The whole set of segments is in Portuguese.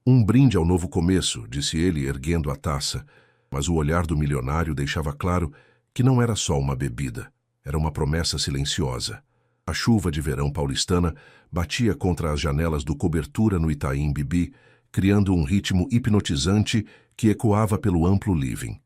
Um brinde ao novo começo, disse ele, erguendo a taça, mas o olhar do milionário deixava claro que não era só uma bebida, era uma promessa silenciosa. A chuva de verão paulistana batia contra as janelas do Cobertura no Itaim Bibi, criando um ritmo hipnotizante que ecoava pelo amplo living.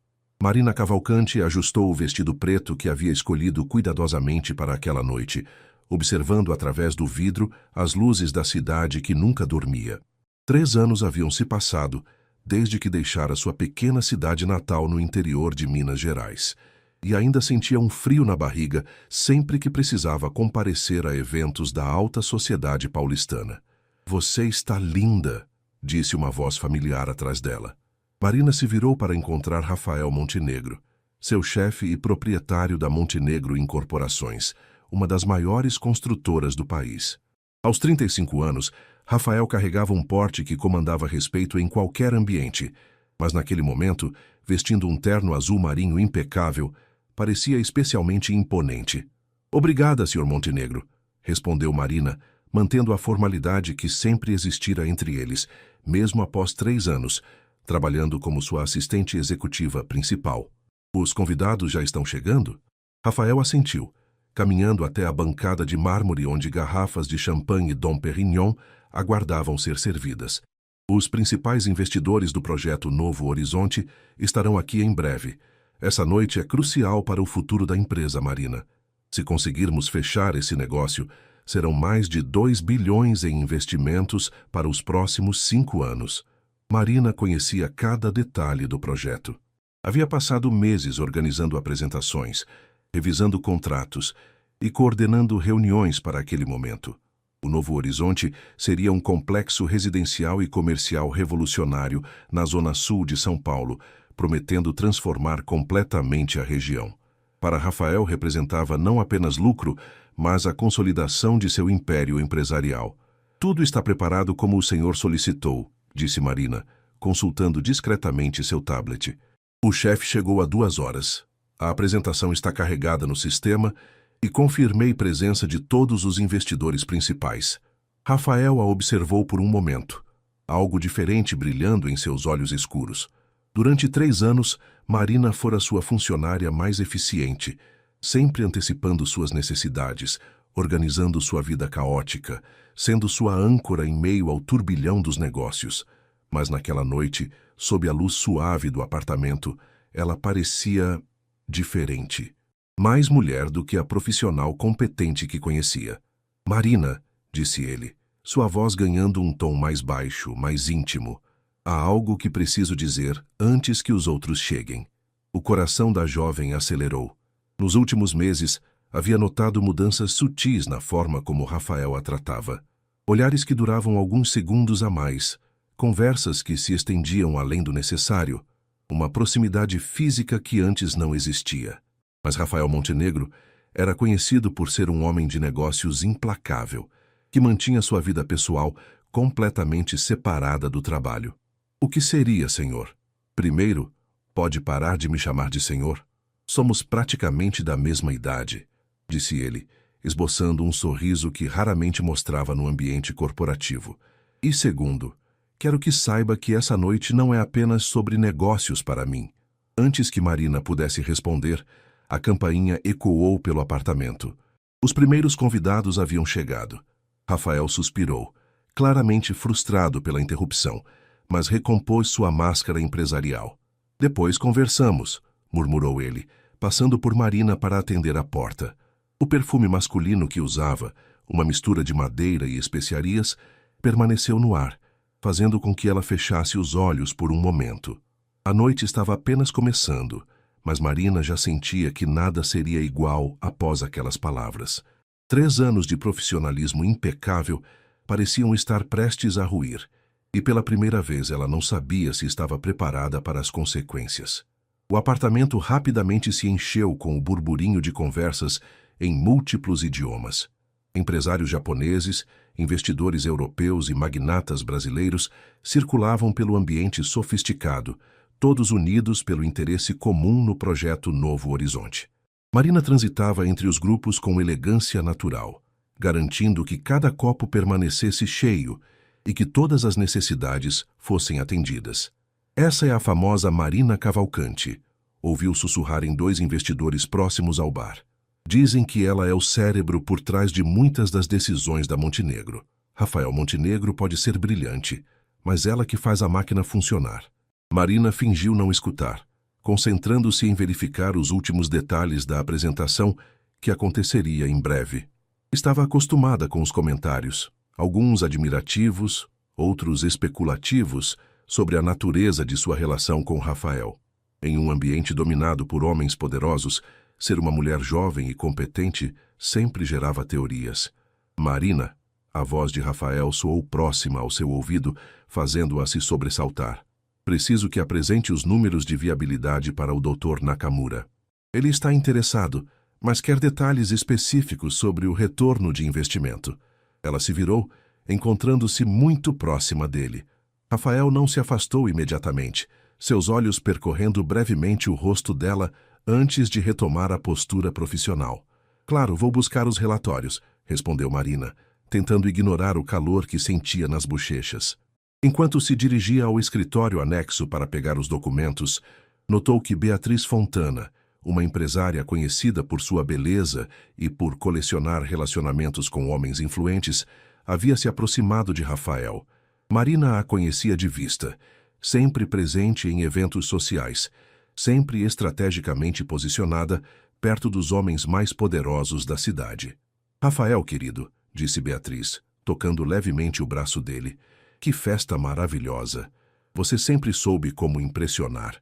Marina Cavalcante ajustou o vestido preto que havia escolhido cuidadosamente para aquela noite, observando através do vidro as luzes da cidade que nunca dormia. 3 anos haviam se passado desde que deixara sua pequena cidade natal no interior de Minas Gerais, e ainda sentia um frio na barriga sempre que precisava comparecer a eventos da alta sociedade paulistana. "Você está linda", disse uma voz familiar atrás dela. Marina se virou para encontrar Rafael Montenegro, seu chefe e proprietário da Montenegro Incorporações, uma das maiores construtoras do país. Aos 35 anos, Rafael carregava um porte que comandava respeito em qualquer ambiente, mas naquele momento, vestindo um terno azul marinho impecável, parecia especialmente imponente. "Obrigada, Sr. Montenegro", respondeu Marina, mantendo a formalidade que sempre existira entre eles, mesmo após 3 anos, trabalhando como sua assistente executiva principal. "Os convidados já estão chegando?" Rafael assentiu, caminhando até a bancada de mármore onde garrafas de champanhe Dom Perignon aguardavam ser servidas. "Os principais investidores do projeto Novo Horizonte estarão aqui em breve. Essa noite é crucial para o futuro da empresa, Marina. Se conseguirmos fechar esse negócio, serão mais de 2 bilhões em investimentos para os próximos 5 anos. Marina conhecia cada detalhe do projeto. Havia passado meses organizando apresentações, revisando contratos e coordenando reuniões para aquele momento. O Novo Horizonte seria um complexo residencial e comercial revolucionário na zona sul de São Paulo, prometendo transformar completamente a região. Para Rafael representava não apenas lucro, mas a consolidação de seu império empresarial. "Tudo está preparado como o senhor solicitou", disse Marina, consultando discretamente seu tablet. "O chefe chegou há 2 horas. A apresentação está carregada no sistema e confirmei presença de todos os investidores principais." Rafael a observou por um momento, algo diferente brilhando em seus olhos escuros. Durante 3 anos, Marina fora sua funcionária mais eficiente, sempre antecipando suas necessidades, organizando sua vida caótica, sendo sua âncora em meio ao turbilhão dos negócios. Mas naquela noite, sob a luz suave do apartamento, ela parecia diferente. Mais mulher do que a profissional competente que conhecia. "Marina", disse ele, sua voz ganhando um tom mais baixo, mais íntimo. "Há algo que preciso dizer antes que os outros cheguem." O coração da jovem acelerou. Nos últimos meses, havia notado mudanças sutis na forma como Rafael a tratava. Olhares que duravam alguns segundos a mais, conversas que se estendiam além do necessário, uma proximidade física que antes não existia. Mas Rafael Montenegro era conhecido por ser um homem de negócios implacável, que mantinha sua vida pessoal completamente separada do trabalho. "O que seria, senhor? Primeiro, pode parar de me chamar de senhor? Somos praticamente da mesma idade", disse ele, esboçando um sorriso que raramente mostrava no ambiente corporativo. "E segundo, quero que saiba que essa noite não é apenas sobre negócios para mim." Antes que Marina pudesse responder, a campainha ecoou pelo apartamento. Os primeiros convidados haviam chegado. Rafael suspirou, claramente frustrado pela interrupção, mas recompôs sua máscara empresarial. "Depois conversamos", murmurou ele, passando por Marina para atender a porta. O perfume masculino que usava, uma mistura de madeira e especiarias, permaneceu no ar, fazendo com que ela fechasse os olhos por um momento. A noite estava apenas começando, mas Marina já sentia que nada seria igual após aquelas palavras. 3 anos de profissionalismo impecável pareciam estar prestes a ruir, e pela primeira vez ela não sabia se estava preparada para as consequências. O apartamento rapidamente se encheu com o burburinho de conversas em múltiplos idiomas. Empresários japoneses, investidores europeus e magnatas brasileiros circulavam pelo ambiente sofisticado, todos unidos pelo interesse comum no projeto Novo Horizonte. Marina transitava entre os grupos com elegância natural, garantindo que cada copo permanecesse cheio e que todas as necessidades fossem atendidas. Essa é a famosa Marina Cavalcante, ouviu sussurrarem 2 investidores próximos ao bar. Dizem que ela é o cérebro por trás de muitas das decisões da Montenegro. Rafael Montenegro pode ser brilhante, mas ela que faz a máquina funcionar. Marina fingiu não escutar, concentrando-se em verificar os últimos detalhes da apresentação que aconteceria em breve. Estava acostumada com os comentários, alguns admirativos, outros especulativos, sobre a natureza de sua relação com Rafael. Em um ambiente dominado por homens poderosos, ser uma mulher jovem e competente sempre gerava teorias. Marina, a voz de Rafael soou próxima ao seu ouvido, fazendo-a se sobressaltar. Preciso que apresente os números de viabilidade para o Dr. Nakamura. Ele está interessado, mas quer detalhes específicos sobre o retorno de investimento. Ela se virou, encontrando-se muito próxima dele. Rafael não se afastou imediatamente, seus olhos percorrendo brevemente o rosto dela antes de retomar a postura profissional. Claro, vou buscar os relatórios, respondeu Marina, tentando ignorar o calor que sentia nas bochechas. Enquanto se dirigia ao escritório anexo para pegar os documentos, notou que Beatriz Fontana, uma empresária conhecida por sua beleza e por colecionar relacionamentos com homens influentes, havia se aproximado de Rafael. Marina a conhecia de vista, sempre presente em eventos sociais, sempre estrategicamente posicionada perto dos homens mais poderosos da cidade. Rafael, querido, disse Beatriz, tocando levemente o braço dele. Que festa maravilhosa! Você sempre soube como impressionar.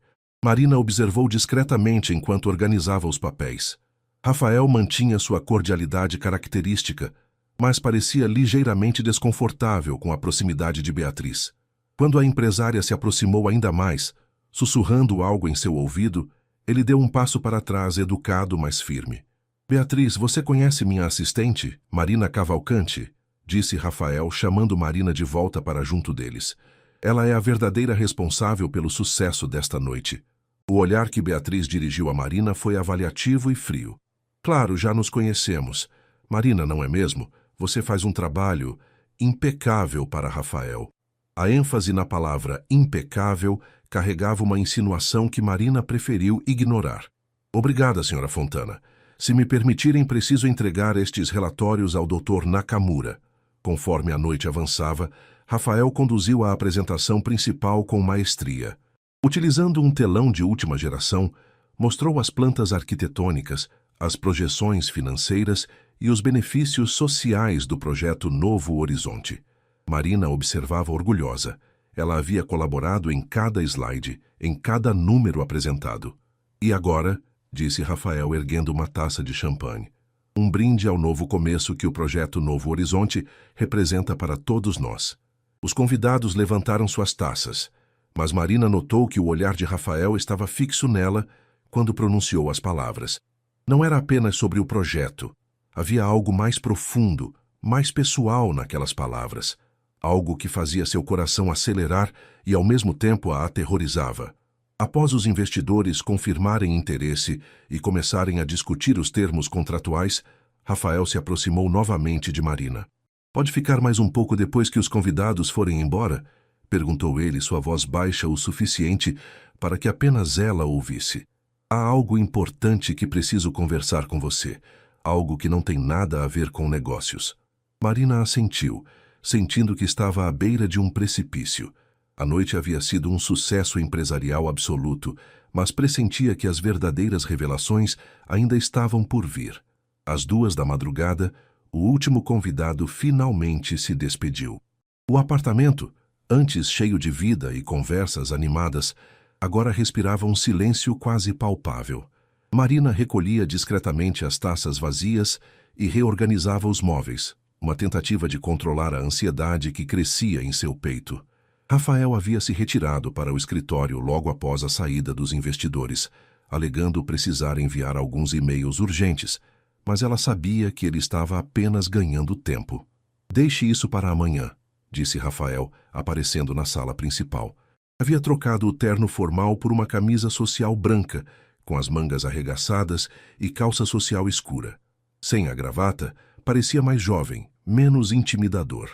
Marina observou discretamente enquanto organizava os papéis. Rafael mantinha sua cordialidade característica, mas parecia ligeiramente desconfortável com a proximidade de Beatriz. Quando a empresária se aproximou ainda mais, sussurrando algo em seu ouvido, ele deu um passo para trás, educado, mas firme. Beatriz, você conhece minha assistente, Marina Cavalcante? Disse Rafael, chamando Marina de volta para junto deles. Ela é a verdadeira responsável pelo sucesso desta noite. O olhar que Beatriz dirigiu a Marina foi avaliativo e frio. Claro, já nos conhecemos. Marina, não é mesmo? Você faz um trabalho impecável para Rafael. A ênfase na palavra impecável carregava uma insinuação que Marina preferiu ignorar. Obrigada, senhora Fontana. Se me permitirem, preciso entregar estes relatórios ao Dr. Nakamura. Conforme a noite avançava, Rafael conduziu a apresentação principal com maestria. Utilizando um telão de última geração, mostrou as plantas arquitetônicas, as projeções financeiras e os benefícios sociais do projeto Novo Horizonte. Marina observava orgulhosa. Ela havia colaborado em cada slide, em cada número apresentado. E agora, disse Rafael erguendo uma taça de champanhe, um brinde ao novo começo que o projeto Novo Horizonte representa para todos nós. Os convidados levantaram suas taças, mas Marina notou que o olhar de Rafael estava fixo nela quando pronunciou as palavras. Não era apenas sobre o projeto. Havia algo mais profundo, mais pessoal naquelas palavras. Algo que fazia seu coração acelerar e ao mesmo tempo a aterrorizava. Após os investidores confirmarem interesse e começarem a discutir os termos contratuais, Rafael se aproximou novamente de Marina. Pode ficar mais um pouco depois que os convidados forem embora? Perguntou ele, sua voz baixa o suficiente para que apenas ela ouvisse. Há algo importante que preciso conversar com você. Algo que não tem nada a ver com negócios. Marina assentiu, sentindo que estava à beira de um precipício. A noite havia sido um sucesso empresarial absoluto, mas pressentia que as verdadeiras revelações ainda estavam por vir. Às 2 da madrugada, o último convidado finalmente se despediu. O apartamento, antes cheio de vida e conversas animadas, agora respirava um silêncio quase palpável. Marina recolhia discretamente as taças vazias e reorganizava os móveis, uma tentativa de controlar a ansiedade que crescia em seu peito. Rafael havia se retirado para o escritório logo após a saída dos investidores, alegando precisar enviar alguns e-mails urgentes, mas ela sabia que ele estava apenas ganhando tempo. Deixe isso para amanhã, disse Rafael, aparecendo na sala principal. Havia trocado o terno formal por uma camisa social branca, com as mangas arregaçadas e calça social escura. Sem a gravata, parecia mais jovem, menos intimidador.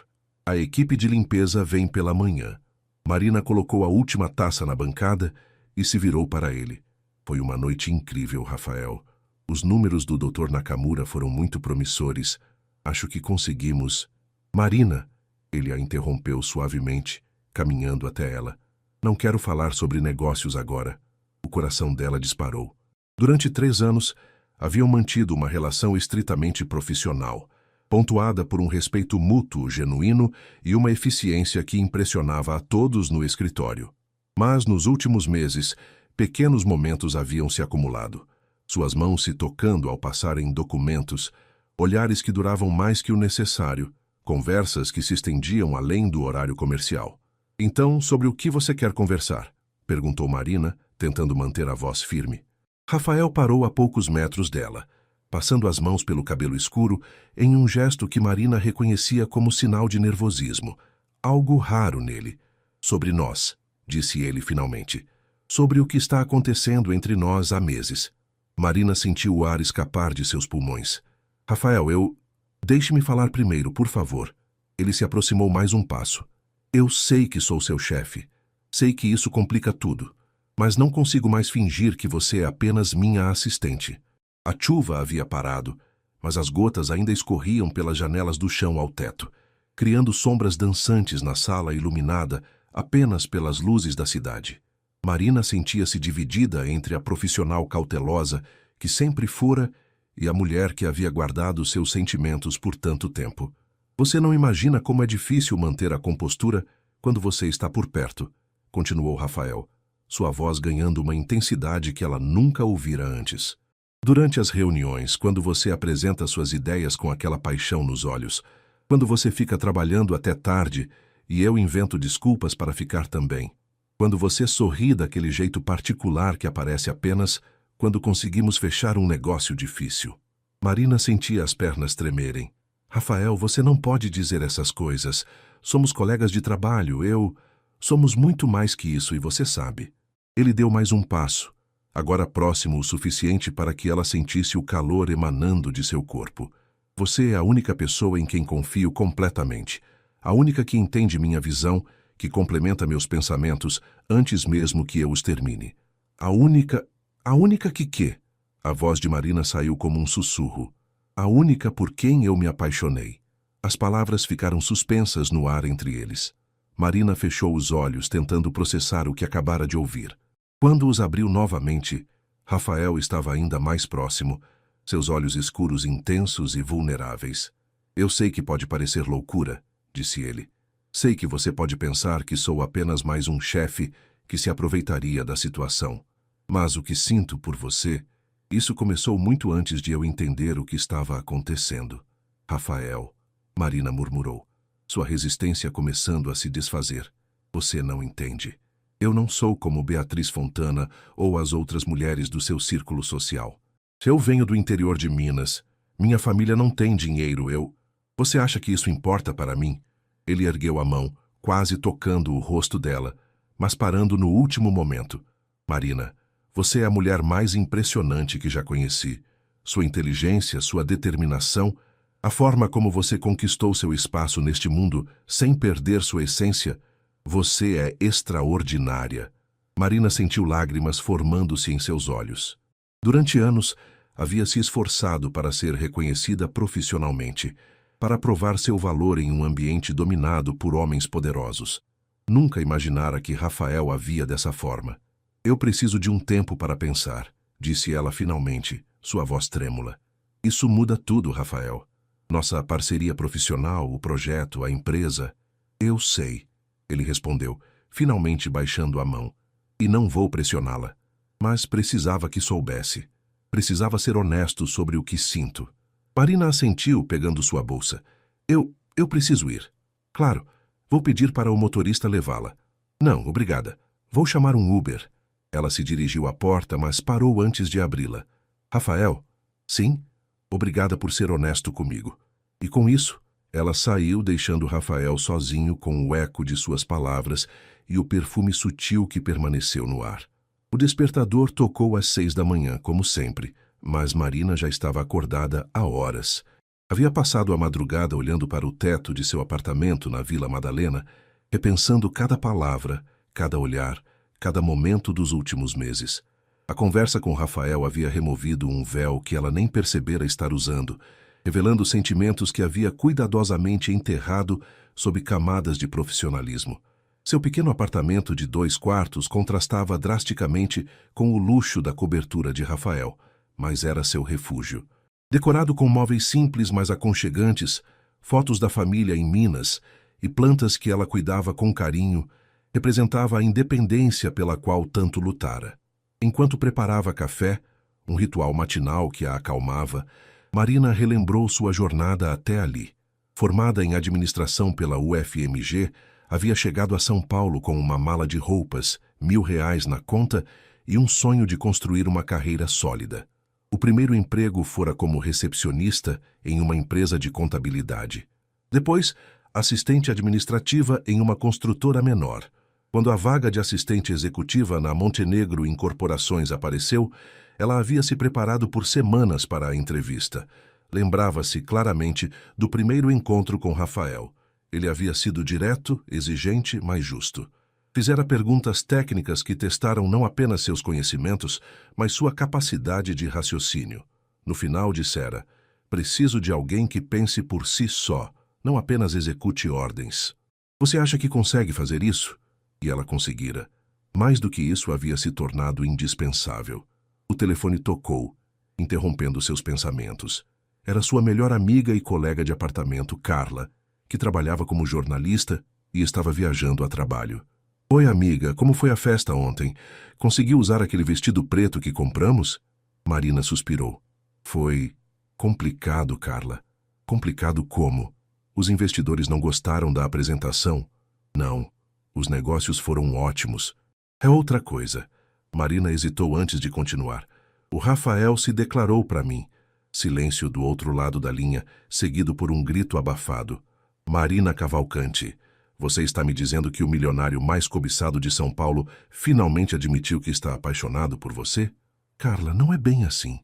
A equipe de limpeza vem pela manhã. Marina colocou a última taça na bancada e se virou para ele. Foi uma noite incrível, Rafael. Os números do Dr. Nakamura foram muito promissores. Acho que conseguimos... Marina, ele a interrompeu suavemente, caminhando até ela. Não quero falar sobre negócios agora. O coração dela disparou. Durante 3 anos, haviam mantido uma relação estritamente profissional, pontuada por um respeito mútuo genuíno e uma eficiência que impressionava a todos no escritório. Mas, nos últimos meses, pequenos momentos haviam se acumulado. Suas mãos se tocando ao passarem documentos, olhares que duravam mais que o necessário, conversas que se estendiam além do horário comercial. Então, sobre o que você quer conversar? Perguntou Marina, tentando manter a voz firme. Rafael parou a poucos metros dela, passando as mãos pelo cabelo escuro em um gesto que Marina reconhecia como sinal de nervosismo, algo raro nele. Sobre nós, disse ele finalmente. Sobre o que está acontecendo entre nós há meses. Marina sentiu o ar escapar de seus pulmões. Rafael, Deixe-me falar primeiro, por favor. Ele se aproximou mais um passo. Eu sei que sou seu chefe. Sei que isso complica tudo. Mas não consigo mais fingir que você é apenas minha assistente. A chuva havia parado, mas as gotas ainda escorriam pelas janelas do chão ao teto, criando sombras dançantes na sala iluminada apenas pelas luzes da cidade. Marina sentia-se dividida entre a profissional cautelosa, que sempre fora, e a mulher que havia guardado seus sentimentos por tanto tempo. Você não imagina como é difícil manter a compostura quando você está por perto, continuou Rafael, sua voz ganhando uma intensidade que ela nunca ouvira antes. Durante as reuniões, quando você apresenta suas ideias com aquela paixão nos olhos, quando você fica trabalhando até tarde e eu invento desculpas para ficar também, quando você sorri daquele jeito particular que aparece apenas quando conseguimos fechar um negócio difícil. Marina sentia as pernas tremerem. Rafael, você não pode dizer essas coisas. Somos colegas de trabalho, Somos muito mais que isso e você sabe. Ele deu mais um passo, agora próximo o suficiente para que ela sentisse o calor emanando de seu corpo. Você é a única pessoa em quem confio completamente. A única que entende minha visão, que complementa meus pensamentos antes mesmo que eu os termine. A única que quê? A voz de Marina saiu como um sussurro. A única por quem eu me apaixonei. As palavras ficaram suspensas no ar entre eles. Marina fechou os olhos, tentando processar o que acabara de ouvir. Quando os abriu novamente, Rafael estava ainda mais próximo, seus olhos escuros intensos e vulneráveis. Eu sei que pode parecer loucura, disse ele. Sei que você pode pensar que sou apenas mais um chefe que se aproveitaria da situação. Mas o que sinto por você, isso começou muito antes de eu entender o que estava acontecendo. Rafael, Marina murmurou, sua resistência começando a se desfazer. Você não entende. Eu não sou como Beatriz Fontana ou as outras mulheres do seu círculo social. Eu venho do interior de Minas. Minha família não tem dinheiro, Você acha que isso importa para mim? Ele ergueu a mão, quase tocando o rosto dela, mas parando no último momento. Marina, você é a mulher mais impressionante que já conheci. Sua inteligência, sua determinação, a forma como você conquistou seu espaço neste mundo sem perder sua essência, você é extraordinária. Marina sentiu lágrimas formando-se em seus olhos. Durante anos, havia se esforçado para ser reconhecida profissionalmente, para provar seu valor em um ambiente dominado por homens poderosos. Nunca imaginara que Rafael a via dessa forma. Eu preciso de um tempo para pensar, disse ela finalmente, sua voz trêmula. Isso muda tudo, Rafael. Nossa parceria profissional, o projeto, a empresa. Eu sei, ele respondeu, finalmente baixando a mão. E não vou pressioná-la. Mas precisava que soubesse. Precisava ser honesto sobre o que sinto. Marina assentiu, pegando sua bolsa. Eu preciso ir. Claro, vou pedir para o motorista levá-la. Não, obrigada. Vou chamar um Uber. Ela se dirigiu à porta, mas parou antes de abri-la. Rafael? Sim? Obrigada por ser honesto comigo. E com isso, ela saiu, deixando Rafael sozinho com o eco de suas palavras e o perfume sutil que permaneceu no ar. O despertador tocou às 6 da manhã, como sempre, mas Marina já estava acordada há horas. Havia passado a madrugada olhando para o teto de seu apartamento na Vila Madalena, repensando cada palavra, cada olhar, cada momento dos últimos meses. A conversa com Rafael havia removido um véu que ela nem percebera estar usando, revelando sentimentos que havia cuidadosamente enterrado sob camadas de profissionalismo. Seu pequeno apartamento de 2 quartos contrastava drasticamente com o luxo da cobertura de Rafael, mas era seu refúgio. Decorado com móveis simples mas aconchegantes, fotos da família em Minas e plantas que ela cuidava com carinho, representava a independência pela qual tanto lutara. Enquanto preparava café, um ritual matinal que a acalmava, Marina relembrou sua jornada até ali. Formada em administração pela UFMG, havia chegado a São Paulo com uma mala de roupas, R$ 1.000 na conta e um sonho de construir uma carreira sólida. O primeiro emprego fora como recepcionista em uma empresa de contabilidade. Depois, assistente administrativa em uma construtora menor. Quando a vaga de assistente executiva na Montenegro Incorporações apareceu, ela havia se preparado por semanas para a entrevista. Lembrava-se claramente do primeiro encontro com Rafael. Ele havia sido direto, exigente, mas justo. Fizera perguntas técnicas que testaram não apenas seus conhecimentos, mas sua capacidade de raciocínio. No final dissera: "Preciso de alguém que pense por si só, não apenas execute ordens. Você acha que consegue fazer isso?" E ela conseguira. Mais do que isso, havia se tornado indispensável. O telefone tocou, interrompendo seus pensamentos. Era sua melhor amiga e colega de apartamento, Carla, que trabalhava como jornalista e estava viajando a trabalho. "Oi, amiga, como foi a festa ontem? Conseguiu usar aquele vestido preto que compramos?" Marina suspirou. "Foi complicado, Carla." "Complicado como? Os investidores não gostaram da apresentação?" "Não. Os negócios foram ótimos." "É outra coisa." Marina hesitou antes de continuar. "O Rafael se declarou para mim." Silêncio do outro lado da linha, seguido por um grito abafado. "Marina Cavalcante, você está me dizendo que o milionário mais cobiçado de São Paulo finalmente admitiu que está apaixonado por você?" "Carla, não é bem assim."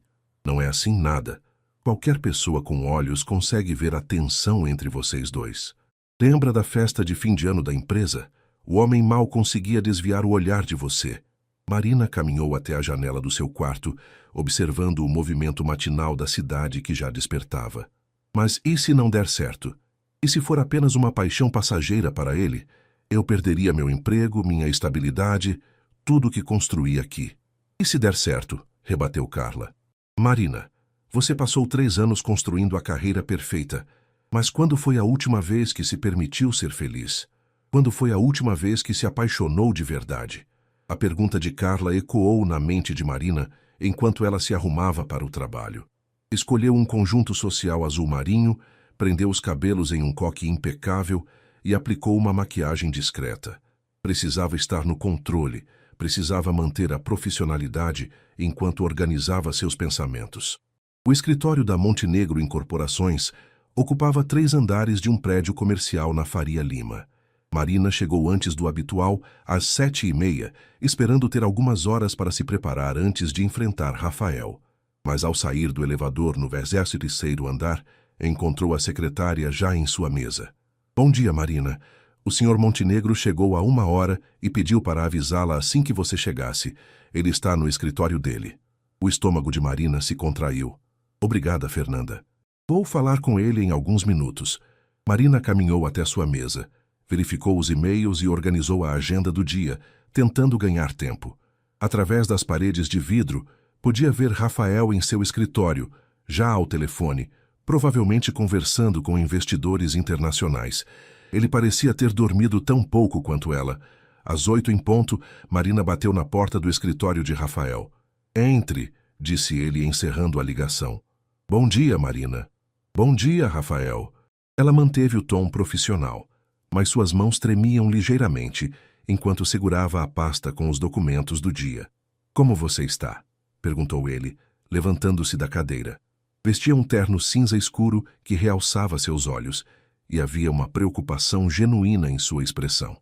"Não é assim nada. Qualquer pessoa com olhos consegue ver a tensão entre vocês dois. Lembra da festa de fim de ano da empresa? O homem mal conseguia desviar o olhar de você." Marina caminhou até a janela do seu quarto, observando o movimento matinal da cidade que já despertava. "Mas e se não der certo? E se for apenas uma paixão passageira para ele? Eu perderia meu emprego, minha estabilidade, tudo o que construí aqui." "E se der certo?" rebateu Carla. "Marina, você passou 3 anos construindo a carreira perfeita, mas quando foi a última vez que se permitiu ser feliz? Quando foi a última vez que se apaixonou de verdade?" A pergunta de Carla ecoou na mente de Marina enquanto ela se arrumava para o trabalho. Escolheu um conjunto social azul marinho, prendeu os cabelos em um coque impecável e aplicou uma maquiagem discreta. Precisava estar no controle, precisava manter a profissionalidade enquanto organizava seus pensamentos. O escritório da Montenegro Incorporações ocupava 3 andares de um prédio comercial na Faria Lima. Marina chegou antes do habitual, às 7h30, esperando ter algumas horas para se preparar antes de enfrentar Rafael. Mas ao sair do elevador no 23º andar, encontrou a secretária já em sua mesa. "Bom dia, Marina. O Sr. Montenegro chegou há 1 hora e pediu para avisá-la assim que você chegasse. Ele está no escritório dele." O estômago de Marina se contraiu. "Obrigada, Fernanda. Vou falar com ele em alguns minutos." Marina caminhou até sua mesa, verificou os e-mails e organizou a agenda do dia, tentando ganhar tempo. Através das paredes de vidro, podia ver Rafael em seu escritório, já ao telefone, provavelmente conversando com investidores internacionais. Ele parecia ter dormido tão pouco quanto ela. Às 8 em ponto, Marina bateu na porta do escritório de Rafael. "Entre", disse ele, encerrando a ligação. "Bom dia, Marina." "Bom dia, Rafael." Ela manteve o tom profissional, mas suas mãos tremiam ligeiramente enquanto segurava a pasta com os documentos do dia. "Como você está?" perguntou ele, levantando-se da cadeira. Vestia um terno cinza escuro que realçava seus olhos, e havia uma preocupação genuína em sua expressão.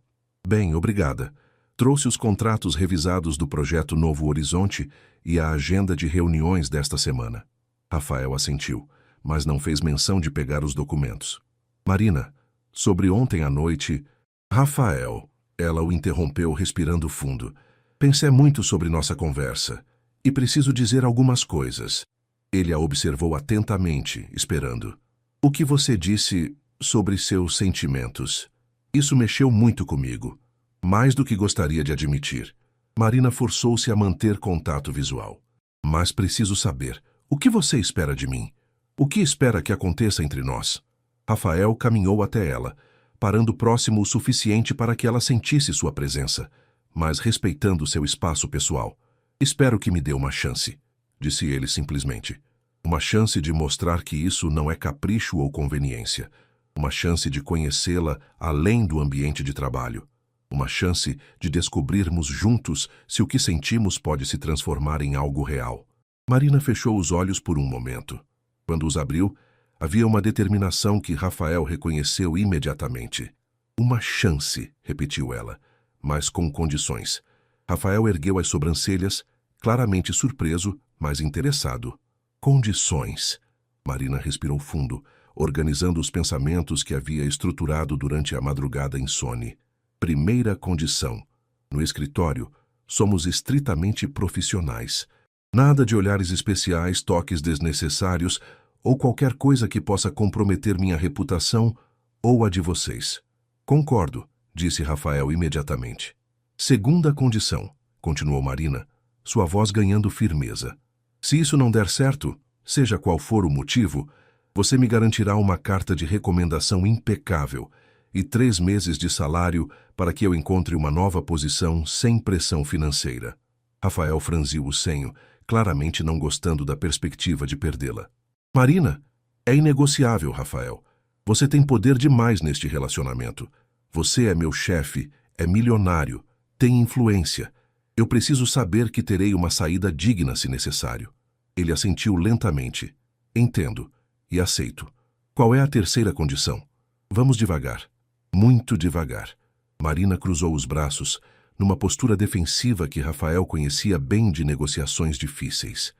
"Bem, obrigada." Trouxe os contratos revisados do projeto Novo Horizonte e a agenda de reuniões desta semana. Rafael assentiu. mas não fez menção de pegar os documentos. Marina, sobre ontem à noite... Rafael, ela o interrompeu respirando fundo. Pensei muito sobre nossa conversa e preciso dizer algumas coisas. Ele a observou atentamente, esperando. O que você disse sobre seus sentimentos? Isso mexeu muito comigo, mais do que gostaria de admitir. Marina forçou-se a manter contato visual. Mas preciso saber, o que você espera de mim? O que espera que aconteça entre nós? Rafael caminhou até ela, parando próximo o suficiente para que ela sentisse sua presença, mas respeitando seu espaço pessoal. Espero que me dê uma chance, disse ele simplesmente. Uma chance de mostrar que isso não é capricho ou conveniência. Uma chance de conhecê-la além do ambiente de trabalho. Uma chance de descobrirmos juntos se o que sentimos pode se transformar em algo real. Marina fechou os olhos por um momento. Quando os abriu, havia uma determinação que Rafael reconheceu imediatamente. Uma chance, repetiu ela, mas com condições. Rafael ergueu as sobrancelhas, claramente surpreso, mas interessado. Condições. Marina respirou fundo, organizando os pensamentos que havia estruturado durante a madrugada insone. Primeira condição. No escritório, somos estritamente profissionais. Nada de olhares especiais, toques desnecessários ou qualquer coisa que possa comprometer minha reputação ou a de vocês. Concordo, disse Rafael imediatamente. Segunda condição, continuou Marina, sua voz ganhando firmeza. Se isso não der certo, seja qual for o motivo, você me garantirá uma carta de recomendação impecável e 3 meses de salário para que eu encontre uma nova posição sem pressão financeira. Rafael franziu o senho, claramente não gostando da perspectiva de perdê-la. Marina, é inegociável, Rafael. Você tem poder demais neste relacionamento. Você é meu chefe, é milionário, tem influência. Eu preciso saber que terei uma saída digna se necessário. Ele assentiu lentamente. Entendo e aceito. Qual é a terceira condição? Vamos devagar. Muito devagar. Marina cruzou os braços, numa postura defensiva que Rafael conhecia bem de negociações difíceis.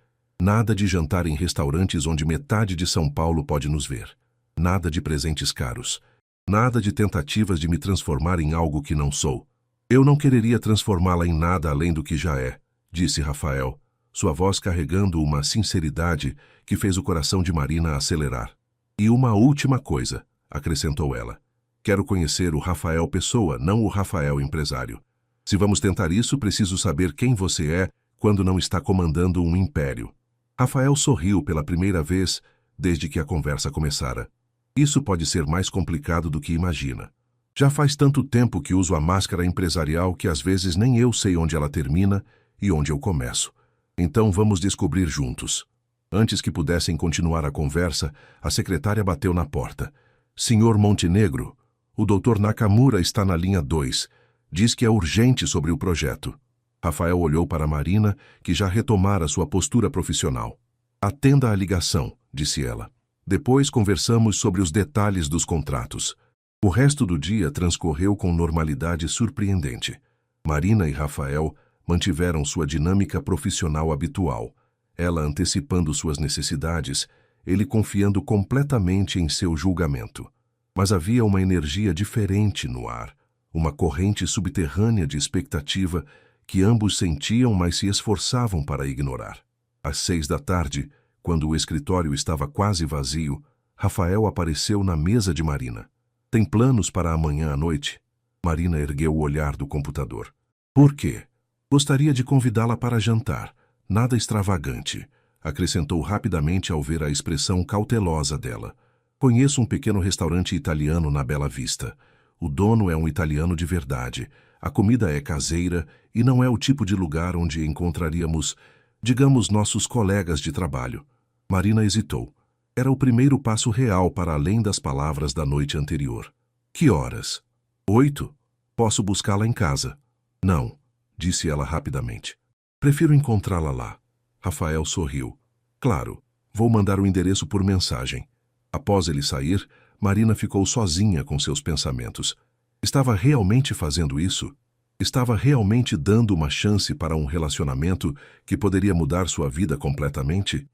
Nada de jantar em restaurantes onde metade de São Paulo pode nos ver. Nada de presentes caros. Nada de tentativas de me transformar em algo que não sou. Eu não quereria transformá-la em nada além do que já é, disse Rafael, sua voz carregando uma sinceridade que fez o coração de Marina acelerar. E uma última coisa, acrescentou ela. Quero conhecer o Rafael pessoa, não o Rafael empresário. Se vamos tentar isso, preciso saber quem você é quando não está comandando um império. Rafael sorriu pela primeira vez desde que a conversa começara. Isso pode ser mais complicado do que imagina. Já faz tanto tempo que uso a máscara empresarial que às vezes nem eu sei onde ela termina e onde eu começo. Então vamos descobrir juntos. Antes que pudessem continuar a conversa, a secretária bateu na porta. Senhor Montenegro, o Dr. Nakamura está na linha 2. Diz que é urgente sobre o projeto. Rafael olhou para Marina, que já retomara sua postura profissional. Atenda a ligação, disse ela. Depois conversamos sobre os detalhes dos contratos. O resto do dia transcorreu com normalidade surpreendente. Marina e Rafael mantiveram sua dinâmica profissional habitual, ela antecipando suas necessidades, ele confiando completamente em seu julgamento. Mas havia uma energia diferente no ar, uma corrente subterrânea de expectativa que ambos sentiam, mas se esforçavam para ignorar. Às 6 da tarde, quando o escritório estava quase vazio, Rafael apareceu na mesa de Marina. Tem planos para amanhã à noite? Marina ergueu o olhar do computador. Por quê? Gostaria de convidá-la para jantar. Nada extravagante, acrescentou rapidamente ao ver a expressão cautelosa dela. Conheço um pequeno restaurante italiano na Bela Vista. O dono é um italiano de verdade. A comida é caseira e não é o tipo de lugar onde encontraríamos, digamos, nossos colegas de trabalho. Marina hesitou. Era o primeiro passo real para além das palavras da noite anterior. Que horas? 8? Posso buscá-la em casa. Não, disse ela rapidamente. Prefiro encontrá-la lá. Rafael sorriu. Claro, vou mandar o endereço por mensagem. Após ele sair, Marina ficou sozinha com seus pensamentos. Estava realmente fazendo isso? Estava realmente dando uma chance para um relacionamento que poderia mudar sua vida completamente?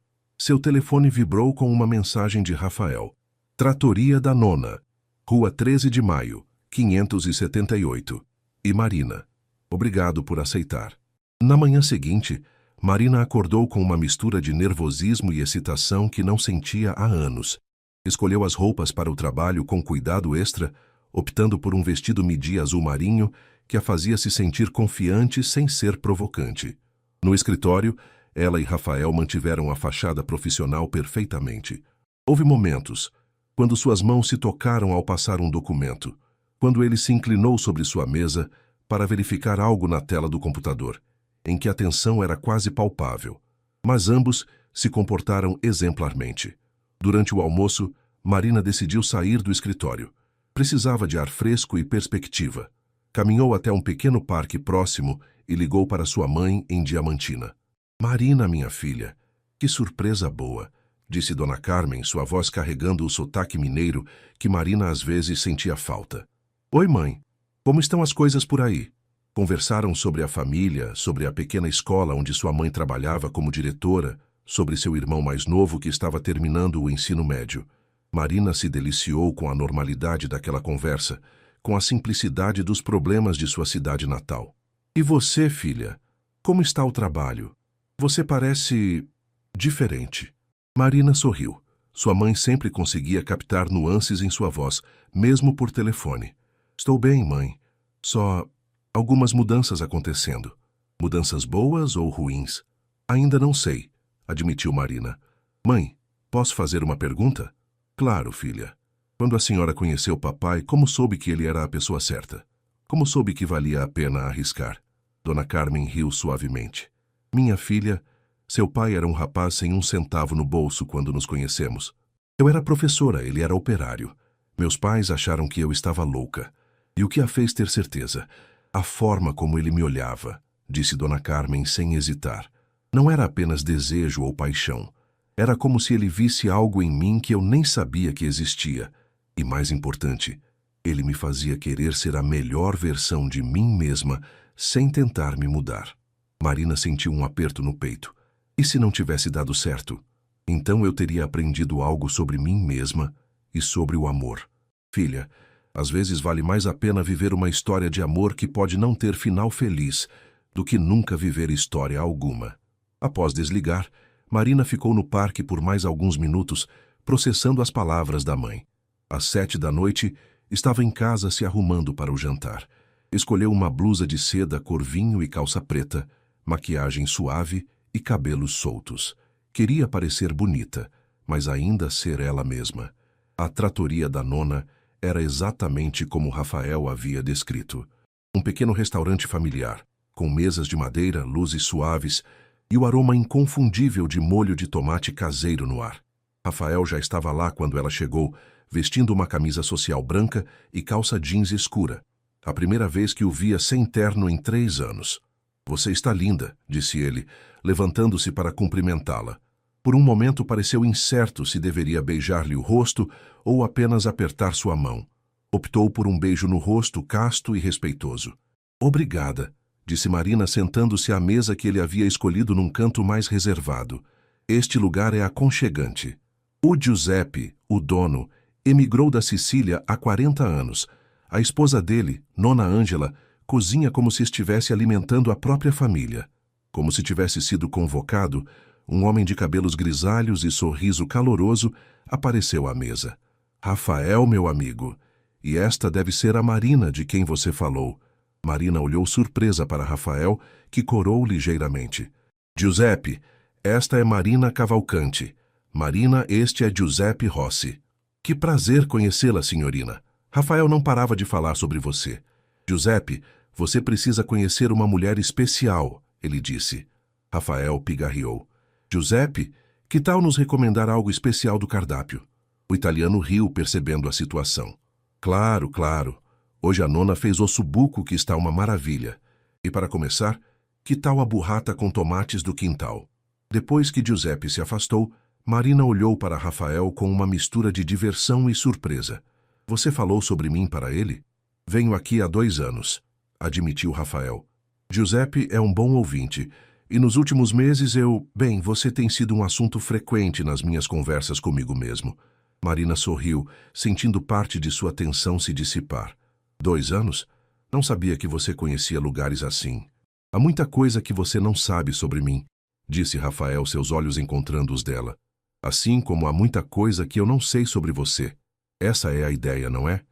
Seu telefone vibrou com uma mensagem de Rafael. Tratoria da Nona, Rua 13 de Maio, 578. E Marina. Obrigado por aceitar. Na manhã seguinte, Marina acordou com uma mistura de nervosismo e excitação que não sentia há anos. Escolheu as roupas para o trabalho com cuidado extra, optando por um vestido midi azul marinho que a fazia se sentir confiante sem ser provocante. No escritório, ela e Rafael mantiveram a fachada profissional perfeitamente. Houve momentos, quando suas mãos se tocaram ao passar um documento, quando ele se inclinou sobre sua mesa para verificar algo na tela do computador, em que a tensão era quase palpável. Mas ambos se comportaram exemplarmente. Durante o almoço, Marina decidiu sair do escritório. Precisava de ar fresco e perspectiva. Caminhou até um pequeno parque próximo e ligou para sua mãe em Diamantina. Marina, minha filha, que surpresa boa, disse Dona Carmen, sua voz carregando o sotaque mineiro que Marina às vezes sentia falta. Oi, mãe. Como estão as coisas por aí? Conversaram sobre a família, sobre a pequena escola onde sua mãe trabalhava como diretora, sobre seu irmão mais novo que estava terminando o ensino médio. Marina se deliciou com a normalidade daquela conversa, com a simplicidade dos problemas de sua cidade natal. E você, filha? Como está o trabalho? Você parece diferente. Marina sorriu. Sua mãe sempre conseguia captar nuances em sua voz, mesmo por telefone. Estou bem, mãe. Só algumas mudanças acontecendo. Mudanças boas ou ruins? Ainda não sei, admitiu Marina. Mãe, posso fazer uma pergunta? Claro, filha. Quando a senhora conheceu papai, como soube que ele era a pessoa certa? Como soube que valia a pena arriscar? Dona Carmen riu suavemente. Minha filha, seu pai era um rapaz sem um centavo no bolso quando nos conhecemos. Eu era professora, ele era operário. Meus pais acharam que eu estava louca. E o que a fez ter certeza? A forma como ele me olhava, disse Dona Carmen sem hesitar. Não era apenas desejo ou paixão. Era como se ele visse algo em mim que eu nem sabia que existia. E mais importante, ele me fazia querer ser a melhor versão de mim mesma, sem tentar me mudar. Marina sentiu um aperto no peito. E se não tivesse dado certo? Então eu teria aprendido algo sobre mim mesma e sobre o amor. Filha, às vezes vale mais a pena viver uma história de amor que pode não ter final feliz do que nunca viver história alguma. Após desligar, Marina ficou no parque por mais alguns minutos, processando as palavras da mãe. Às 7 da noite, estava em casa se arrumando para o jantar. Escolheu uma blusa de seda cor vinho e calça preta, maquiagem suave e cabelos soltos. Queria parecer bonita, mas ainda ser ela mesma. A tratoria da Nona era exatamente como Rafael havia descrito. Um pequeno restaurante familiar, com mesas de madeira, luzes suaves e o aroma inconfundível de molho de tomate caseiro no ar. Rafael já estava lá quando ela chegou, vestindo uma camisa social branca e calça jeans escura. A primeira vez que o via sem terno em 3 anos. Você está linda, disse ele, levantando-se para cumprimentá-la. Por um momento pareceu incerto se deveria beijar-lhe o rosto ou apenas apertar sua mão. Optou por um beijo no rosto casto e respeitoso. Obrigada, disse Marina sentando-se à mesa que ele havia escolhido num canto mais reservado. Este lugar é aconchegante. O Giuseppe, o dono, emigrou da Sicília há 40 anos. A esposa dele, Nona Ângela, cozinha como se estivesse alimentando a própria família. Como se tivesse sido convocado, um homem de cabelos grisalhos e sorriso caloroso apareceu à mesa. Rafael, meu amigo, e esta deve ser a Marina de quem você falou. Marina olhou surpresa para Rafael, que corou ligeiramente. Giuseppe, esta é Marina Cavalcanti. Marina, este é Giuseppe Rossi. Que prazer conhecê-la, senhorina. Rafael não parava de falar sobre você. Giuseppe, você precisa conhecer uma mulher especial, ele disse. Rafael pigarreou. Giuseppe, que tal nos recomendar algo especial do cardápio? O italiano riu, percebendo a situação. Claro, claro. Hoje a Nona fez ossobuco, que está uma maravilha. E para começar, que tal a burrata com tomates do quintal? Depois que Giuseppe se afastou, Marina olhou para Rafael com uma mistura de diversão e surpresa. Você falou sobre mim para ele? Venho aqui há 2 anos, admitiu Rafael. Giuseppe é um bom ouvinte. E nos últimos meses Bem, você tem sido um assunto frequente nas minhas conversas comigo mesmo. Marina sorriu, sentindo parte de sua tensão se dissipar. 2 anos? Não sabia que você conhecia lugares assim. Há muita coisa que você não sabe sobre mim, disse Rafael, seus olhos encontrando os dela. Assim como há muita coisa que eu não sei sobre você. Essa é a ideia, não é?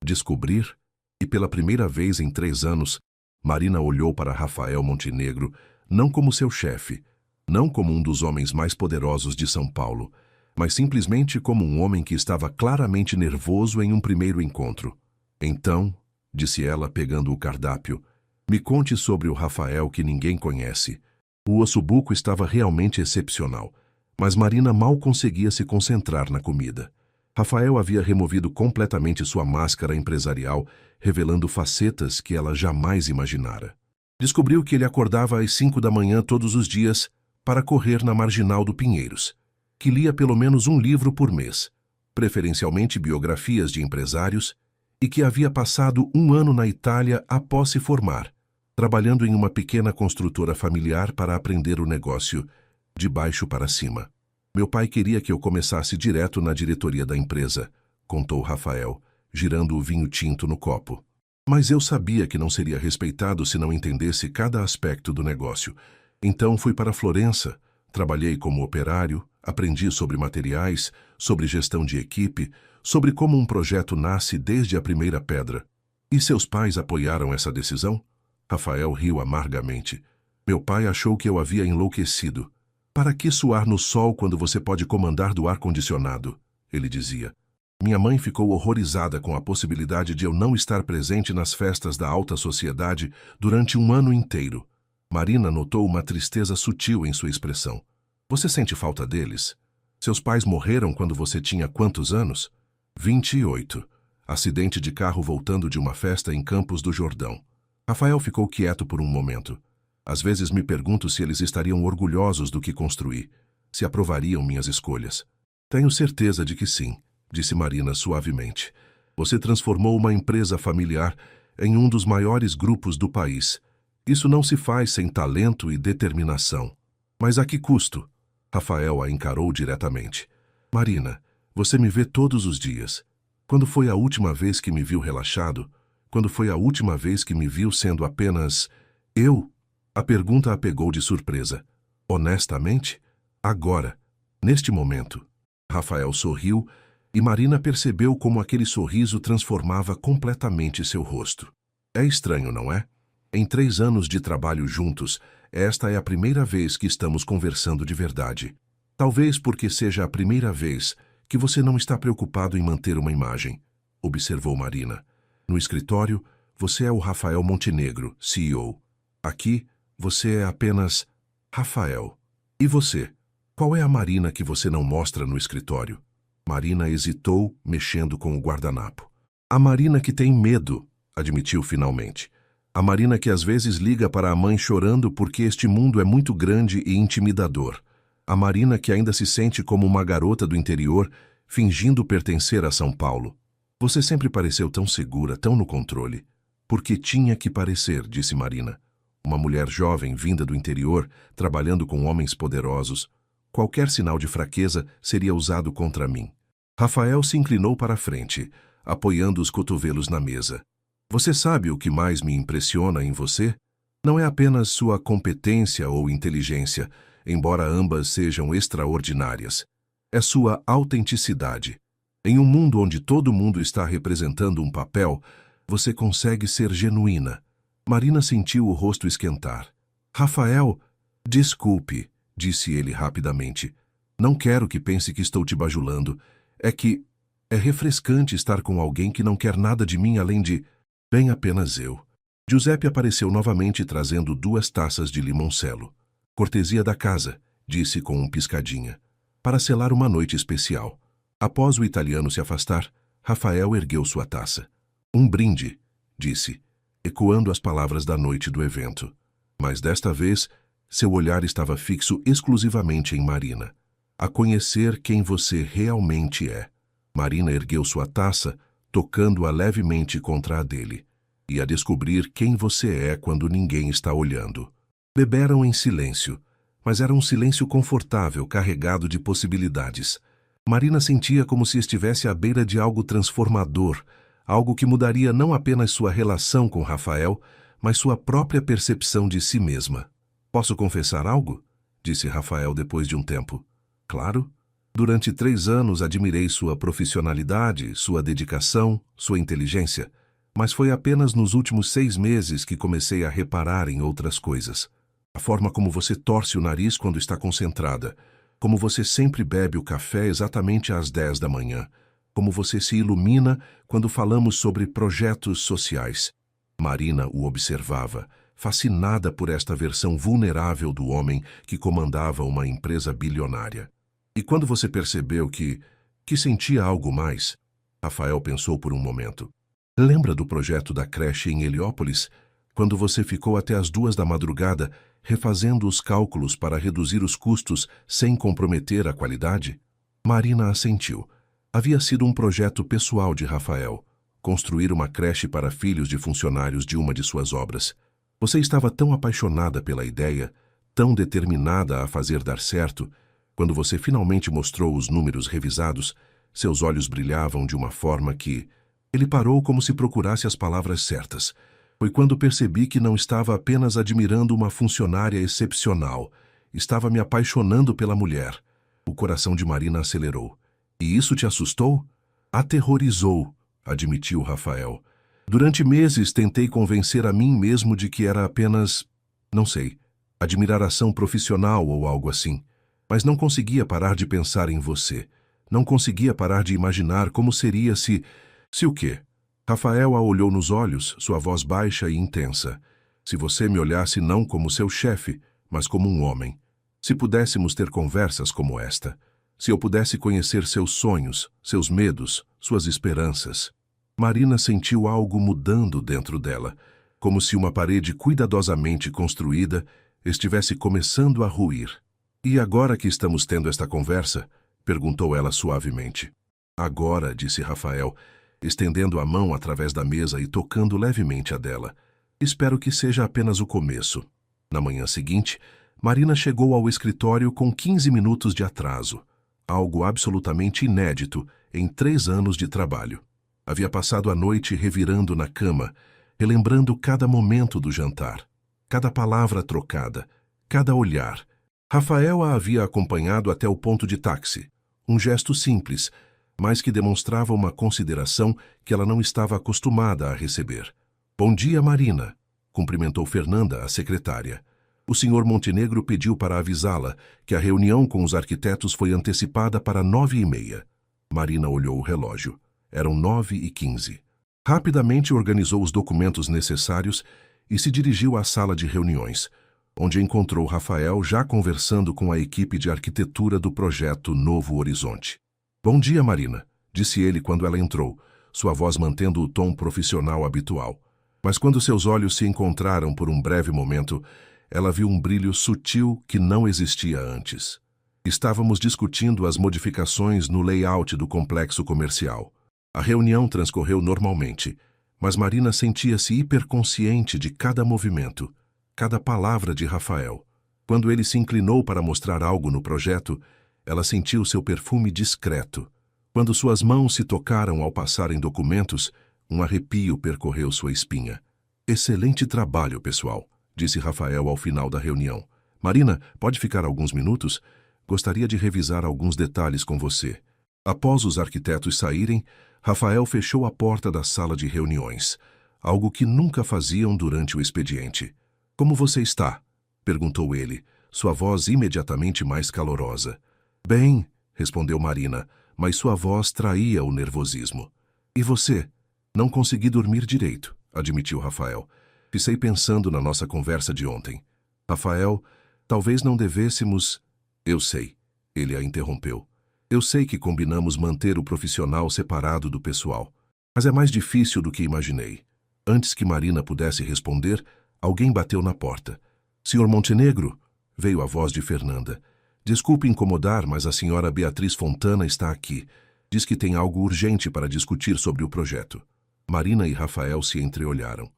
Descobrir? E pela primeira vez em 3 anos, Marina olhou para Rafael Montenegro, não como seu chefe, não como um dos homens mais poderosos de São Paulo, mas simplesmente como um homem que estava claramente nervoso em um primeiro encontro. Então, disse ela pegando o cardápio, me conte sobre o Rafael que ninguém conhece. O ossobuco estava realmente excepcional, mas Marina mal conseguia se concentrar na comida. Rafael havia removido completamente sua máscara empresarial, revelando facetas que ela jamais imaginara. Descobriu que ele acordava às 5 da manhã todos os dias para correr na Marginal do Pinheiros, que lia pelo menos um livro por mês, preferencialmente biografias de empresários, e que havia passado 1 ano na Itália após se formar, trabalhando em uma pequena construtora familiar para aprender o negócio de baixo para cima. Meu pai queria que eu começasse direto na diretoria da empresa, contou Rafael, girando o vinho tinto no copo. Mas eu sabia que não seria respeitado se não entendesse cada aspecto do negócio. Então fui para Florença, trabalhei como operário, aprendi sobre materiais, sobre gestão de equipe, sobre como um projeto nasce desde a primeira pedra. E seus pais apoiaram essa decisão? Rafael riu amargamente. Meu pai achou que eu havia enlouquecido. Para que suar no sol quando você pode comandar do ar-condicionado? Ele dizia. Minha mãe ficou horrorizada com a possibilidade de eu não estar presente nas festas da alta sociedade durante 1 ano inteiro. Marina notou uma tristeza sutil em sua expressão. Você sente falta deles? Seus pais morreram quando você tinha quantos anos? 28. Acidente de carro voltando de uma festa em Campos do Jordão. Rafael ficou quieto por um momento. Às vezes me pergunto se eles estariam orgulhosos do que construí, se aprovariam minhas escolhas. Tenho certeza de que sim, disse Marina suavemente. Você transformou uma empresa familiar em um dos maiores grupos do país. Isso não se faz sem talento e determinação. Mas a que custo? Rafael a encarou diretamente. Marina, você me vê todos os dias. Quando foi a última vez que me viu relaxado? Quando foi a última vez que me viu sendo apenas eu? A pergunta a pegou de surpresa. Honestamente? Agora, neste momento. Rafael sorriu e Marina percebeu como aquele sorriso transformava completamente seu rosto. É estranho, não é? Em 3 anos de trabalho juntos, esta é a primeira vez que estamos conversando de verdade. Talvez porque seja a primeira vez que você não está preocupado em manter uma imagem, observou Marina. No escritório, você é o Rafael Montenegro, CEO. Aqui, você é apenas Rafael. E você? Qual é a Marina que você não mostra no escritório? Marina hesitou, mexendo com o guardanapo. A Marina que tem medo, admitiu finalmente. A Marina que às vezes liga para a mãe chorando porque este mundo é muito grande e intimidador. A Marina que ainda se sente como uma garota do interior, fingindo pertencer a São Paulo. Você sempre pareceu tão segura, tão no controle. Porque tinha que parecer, disse Marina. Uma mulher jovem vinda do interior, trabalhando com homens poderosos. Qualquer sinal de fraqueza seria usado contra mim. Rafael se inclinou para a frente, apoiando os cotovelos na mesa. Você sabe o que mais me impressiona em você? Não é apenas sua competência ou inteligência, embora ambas sejam extraordinárias. É sua autenticidade. Em um mundo onde todo mundo está representando um papel, você consegue ser genuína. Marina sentiu o rosto esquentar. Rafael, desculpe, disse ele rapidamente. Não quero que pense que estou te bajulando. É refrescante estar com alguém que não quer nada de mim além de, bem, apenas eu. Giuseppe apareceu novamente trazendo 2 taças de limoncello. Cortesia da casa, disse com um piscadinha, para selar uma noite especial. Após o italiano se afastar, Rafael ergueu sua taça. Um brinde, disse, ecoando as palavras da noite do evento. Mas desta vez, seu olhar estava fixo exclusivamente em Marina. A conhecer quem você realmente é. Marina ergueu sua taça, tocando-a levemente contra a dele. E a descobrir quem você é quando ninguém está olhando. Beberam em silêncio, mas era um silêncio confortável, carregado de possibilidades. Marina sentia como se estivesse à beira de algo transformador, algo que mudaria não apenas sua relação com Rafael, mas sua própria percepção de si mesma. "Posso confessar algo?" disse Rafael depois de um tempo. "Claro. Durante 3 anos admirei sua profissionalidade, sua dedicação, sua inteligência, mas foi apenas nos últimos 6 meses que comecei a reparar em outras coisas. A forma como você torce o nariz quando está concentrada, como você sempre bebe o café exatamente às 10 da manhã, como você se ilumina quando falamos sobre projetos sociais." Marina o observava, fascinada por esta versão vulnerável do homem que comandava uma empresa bilionária. "E quando você percebeu que sentia algo mais?" Rafael pensou por um momento. "Lembra do projeto da creche em Heliópolis? Quando você ficou até as 2 da madrugada refazendo os cálculos para reduzir os custos sem comprometer a qualidade?" Marina assentiu. Havia sido um projeto pessoal de Rafael, construir uma creche para filhos de funcionários de uma de suas obras. Você estava tão apaixonada pela ideia, tão determinada a fazer dar certo. Quando você finalmente mostrou os números revisados, seus olhos brilhavam de uma forma que... Ele parou como se procurasse as palavras certas. Foi quando percebi que não estava apenas admirando uma funcionária excepcional, estava me apaixonando pela mulher. O coração de Marina acelerou. "E isso te assustou?" "Aterrorizou", admitiu Rafael. "Durante meses tentei convencer a mim mesmo de que era apenas, não sei, admiração profissional ou algo assim. Mas não conseguia parar de pensar em você. Não conseguia parar de imaginar como seria se... Se o quê?" Rafael a olhou nos olhos, sua voz baixa e intensa. "Se você me olhasse não como seu chefe, mas como um homem. Se pudéssemos ter conversas como esta. Se eu pudesse conhecer seus sonhos, seus medos, suas esperanças." Marina sentiu algo mudando dentro dela, como se uma parede cuidadosamente construída estivesse começando a ruir. "E agora que estamos tendo esta conversa?" perguntou ela suavemente. "Agora", disse Rafael, estendendo a mão através da mesa e tocando levemente a dela. "Espero que seja apenas o começo." Na manhã seguinte, Marina chegou ao escritório com 15 minutos de atraso, algo absolutamente inédito em 3 anos de trabalho. Havia passado a noite revirando na cama, relembrando cada momento do jantar, cada palavra trocada, cada olhar. Rafael a havia acompanhado até o ponto de táxi, um gesto simples, mas que demonstrava uma consideração que ela não estava acostumada a receber. "Bom dia, Marina", cumprimentou Fernanda, a secretária. "O Sr. Montenegro pediu para avisá-la que a reunião com os arquitetos foi antecipada para 9h30. Marina olhou o relógio. Eram 9h15. Rapidamente organizou os documentos necessários e se dirigiu à sala de reuniões, onde encontrou Rafael já conversando com a equipe de arquitetura do projeto Novo Horizonte. "Bom dia, Marina", disse ele quando ela entrou, sua voz mantendo o tom profissional habitual. Mas quando seus olhos se encontraram por um breve momento, ela viu um brilho sutil que não existia antes. Estávamos discutindo as modificações no layout do complexo comercial. A reunião transcorreu normalmente, mas Marina sentia-se hiperconsciente de cada movimento, cada palavra de Rafael. Quando ele se inclinou para mostrar algo no projeto, ela sentiu seu perfume discreto. Quando suas mãos se tocaram ao passarem documentos, um arrepio percorreu sua espinha. "Excelente trabalho, pessoal", disse Rafael ao final da reunião. "Marina, pode ficar alguns minutos? Gostaria de revisar alguns detalhes com você." Após os arquitetos saírem, Rafael fechou a porta da sala de reuniões, algo que nunca faziam durante o expediente. "Como você está?" perguntou ele, sua voz imediatamente mais calorosa. "Bem", respondeu Marina, mas sua voz traía o nervosismo. "E você?" "Não consegui dormir direito", admitiu Rafael. "Fiquei pensando na nossa conversa de ontem." "Rafael, talvez não devêssemos..." "Eu sei", ele a interrompeu. "Eu sei que combinamos manter o profissional separado do pessoal, mas é mais difícil do que imaginei." Antes que Marina pudesse responder, alguém bateu na porta. "Sr. Montenegro?" veio a voz de Fernanda. "Desculpe incomodar, mas a senhora Beatriz Fontana está aqui. Diz que tem algo urgente para discutir sobre o projeto." Marina e Rafael se entreolharam.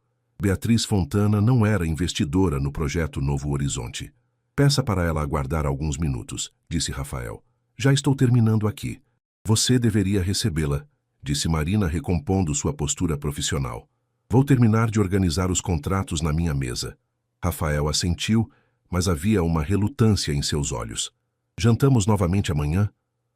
Beatriz Fontana não era investidora no projeto Novo Horizonte. Peça para ela aguardar alguns minutos, disse Rafael. Já estou terminando aqui. Você deveria recebê-la, disse Marina, recompondo sua postura profissional. Vou terminar de organizar os contratos na minha mesa. Rafael assentiu, mas havia uma relutância em seus olhos. Jantamos novamente amanhã?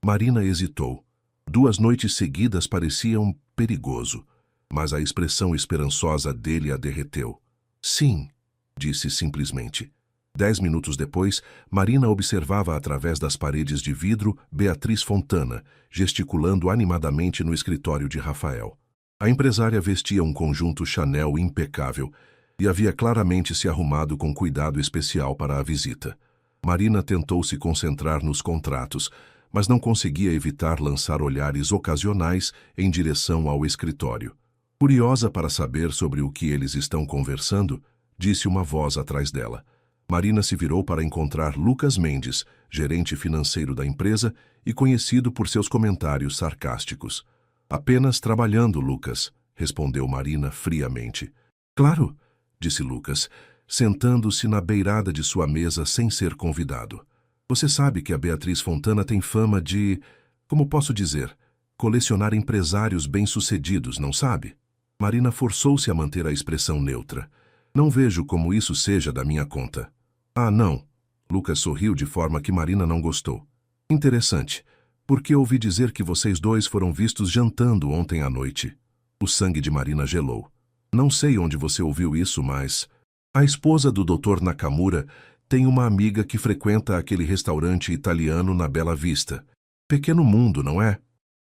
Marina hesitou. 2 noites seguidas pareciam perigoso, mas a expressão esperançosa dele a derreteu. Sim, disse simplesmente. 10 minutos depois, Marina observava através das paredes de vidro Beatriz Fontana, gesticulando animadamente no escritório de Rafael. A empresária vestia um conjunto Chanel impecável e havia claramente se arrumado com cuidado especial para a visita. Marina tentou se concentrar nos contratos, mas não conseguia evitar lançar olhares ocasionais em direção ao escritório. Curiosa para saber sobre o que eles estão conversando, disse uma voz atrás dela. Marina se virou para encontrar Lucas Mendes, gerente financeiro da empresa e conhecido por seus comentários sarcásticos. Apenas trabalhando, Lucas, respondeu Marina friamente. Claro, disse Lucas, sentando-se na beirada de sua mesa sem ser convidado. Você sabe que a Beatriz Fontana tem fama de, como posso dizer, colecionar empresários bem-sucedidos, não sabe? Marina forçou-se a manter a expressão neutra. Não vejo como isso seja da minha conta. Ah, não. Lucas sorriu de forma que Marina não gostou. Interessante, porque ouvi dizer que vocês dois foram vistos jantando ontem à noite. O sangue de Marina gelou. Não sei onde você ouviu isso, mas... A esposa do Dr. Nakamura tem uma amiga que frequenta aquele restaurante italiano na Bela Vista. Pequeno mundo, não é?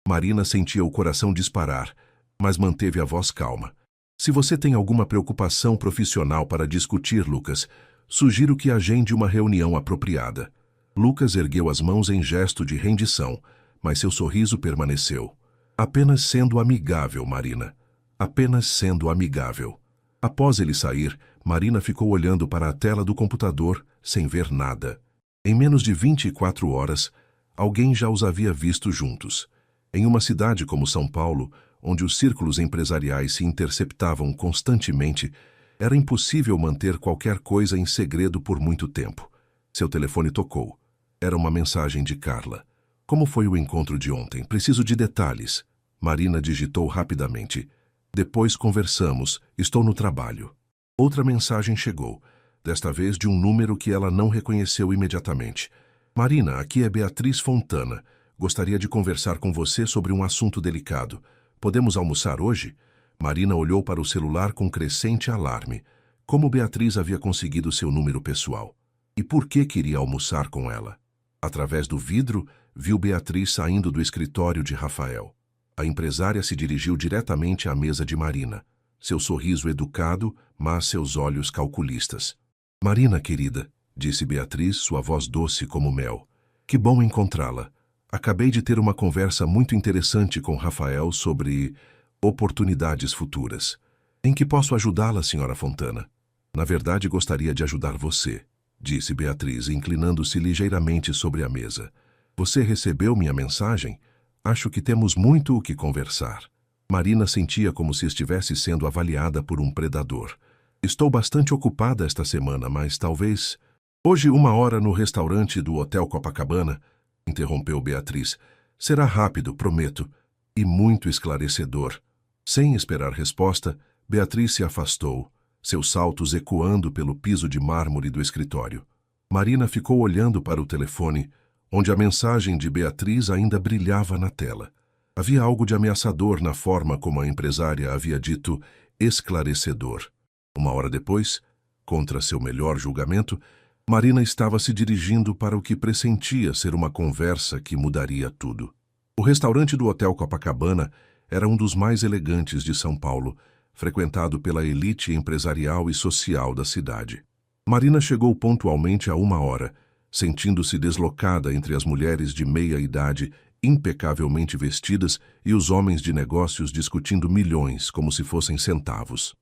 Marina sentia o coração disparar, mas manteve a voz calma. Se você tem alguma preocupação profissional para discutir, Lucas, sugiro que agende uma reunião apropriada. Lucas ergueu as mãos em gesto de rendição, mas seu sorriso permaneceu. Apenas sendo amigável, Marina. Apenas sendo amigável. Após ele sair, Marina ficou olhando para a tela do computador, sem ver nada. Em menos de 24 horas, alguém já os havia visto juntos. Em uma cidade como São Paulo, onde os círculos empresariais se interceptavam constantemente, era impossível manter qualquer coisa em segredo por muito tempo. Seu telefone tocou. Era uma mensagem de Carla. Como foi o encontro de ontem? Preciso de detalhes. Marina digitou rapidamente. Depois conversamos. Estou no trabalho. Outra mensagem chegou, desta vez de um número que ela não reconheceu imediatamente. Marina, aqui é Beatriz Fontana. Gostaria de conversar com você sobre um assunto delicado. Podemos almoçar hoje? Marina olhou para o celular com crescente alarme. Como Beatriz havia conseguido seu número pessoal? E por que queria almoçar com ela? Através do vidro, viu Beatriz saindo do escritório de Rafael. A empresária se dirigiu diretamente à mesa de Marina. Seu sorriso educado, mas seus olhos calculistas. Marina, querida, disse Beatriz, sua voz doce como mel. Que bom encontrá-la. Acabei de ter uma conversa muito interessante com Rafael sobre oportunidades futuras. Em que posso ajudá-la, senhora Fontana? Na verdade, gostaria de ajudar você, disse Beatriz, inclinando-se ligeiramente sobre a mesa. Você recebeu minha mensagem? Acho que temos muito o que conversar. Marina sentia como se estivesse sendo avaliada por um predador. Estou bastante ocupada esta semana, mas talvez... Hoje 1 hora no restaurante do Hotel Copacabana, interrompeu Beatriz. Será rápido, prometo, e muito esclarecedor. Sem esperar resposta, Beatriz se afastou, seus saltos ecoando pelo piso de mármore do escritório. Marina ficou olhando para o telefone, onde a mensagem de Beatriz ainda brilhava na tela. Havia algo de ameaçador na forma como a empresária havia dito esclarecedor. 1 hora depois, contra seu melhor julgamento, Marina estava se dirigindo para o que pressentia ser uma conversa que mudaria tudo. O restaurante do Hotel Copacabana era um dos mais elegantes de São Paulo, frequentado pela elite empresarial e social da cidade. Marina chegou pontualmente a 1 hora, sentindo-se deslocada entre as mulheres de meia idade, impecavelmente vestidas, e os homens de negócios discutindo milhões como se fossem centavos.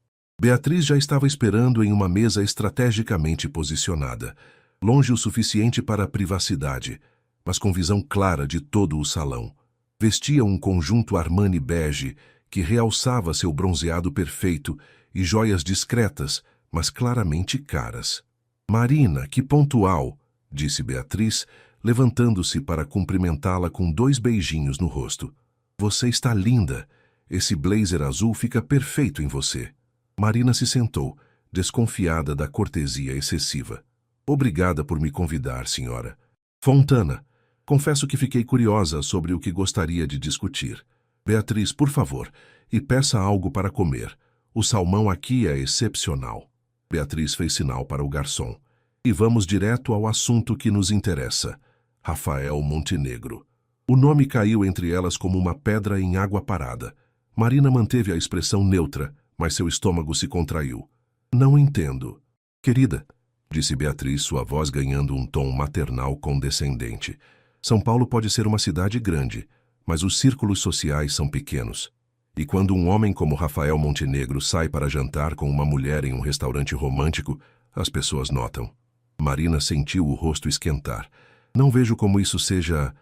Beatriz já estava esperando em uma mesa estrategicamente posicionada, longe o suficiente para a privacidade, mas com visão clara de todo o salão. Vestia um conjunto Armani bege que realçava seu bronzeado perfeito e joias discretas, mas claramente caras. Marina, que pontual, disse Beatriz, levantando-se para cumprimentá-la com 2 beijinhos no rosto. Você está linda. Esse blazer azul fica perfeito em você. Marina se sentou, desconfiada da cortesia excessiva. Obrigada por me convidar, senhora. Fontana, confesso que fiquei curiosa sobre o que gostaria de discutir. Beatriz, por favor, e peça algo para comer. O salmão aqui é excepcional. Beatriz fez sinal para o garçom. E vamos direto ao assunto que nos interessa. Rafael Montenegro. O nome caiu entre elas como uma pedra em água parada. Marina manteve a expressão neutra, mas seu estômago se contraiu. Não entendo. Querida, disse Beatriz, sua voz ganhando um tom maternal condescendente. São Paulo pode ser uma cidade grande, mas os círculos sociais são pequenos. E quando um homem como Rafael Montenegro sai para jantar com uma mulher em um restaurante romântico, as pessoas notam. Marina sentiu o rosto esquentar. Não vejo como isso seja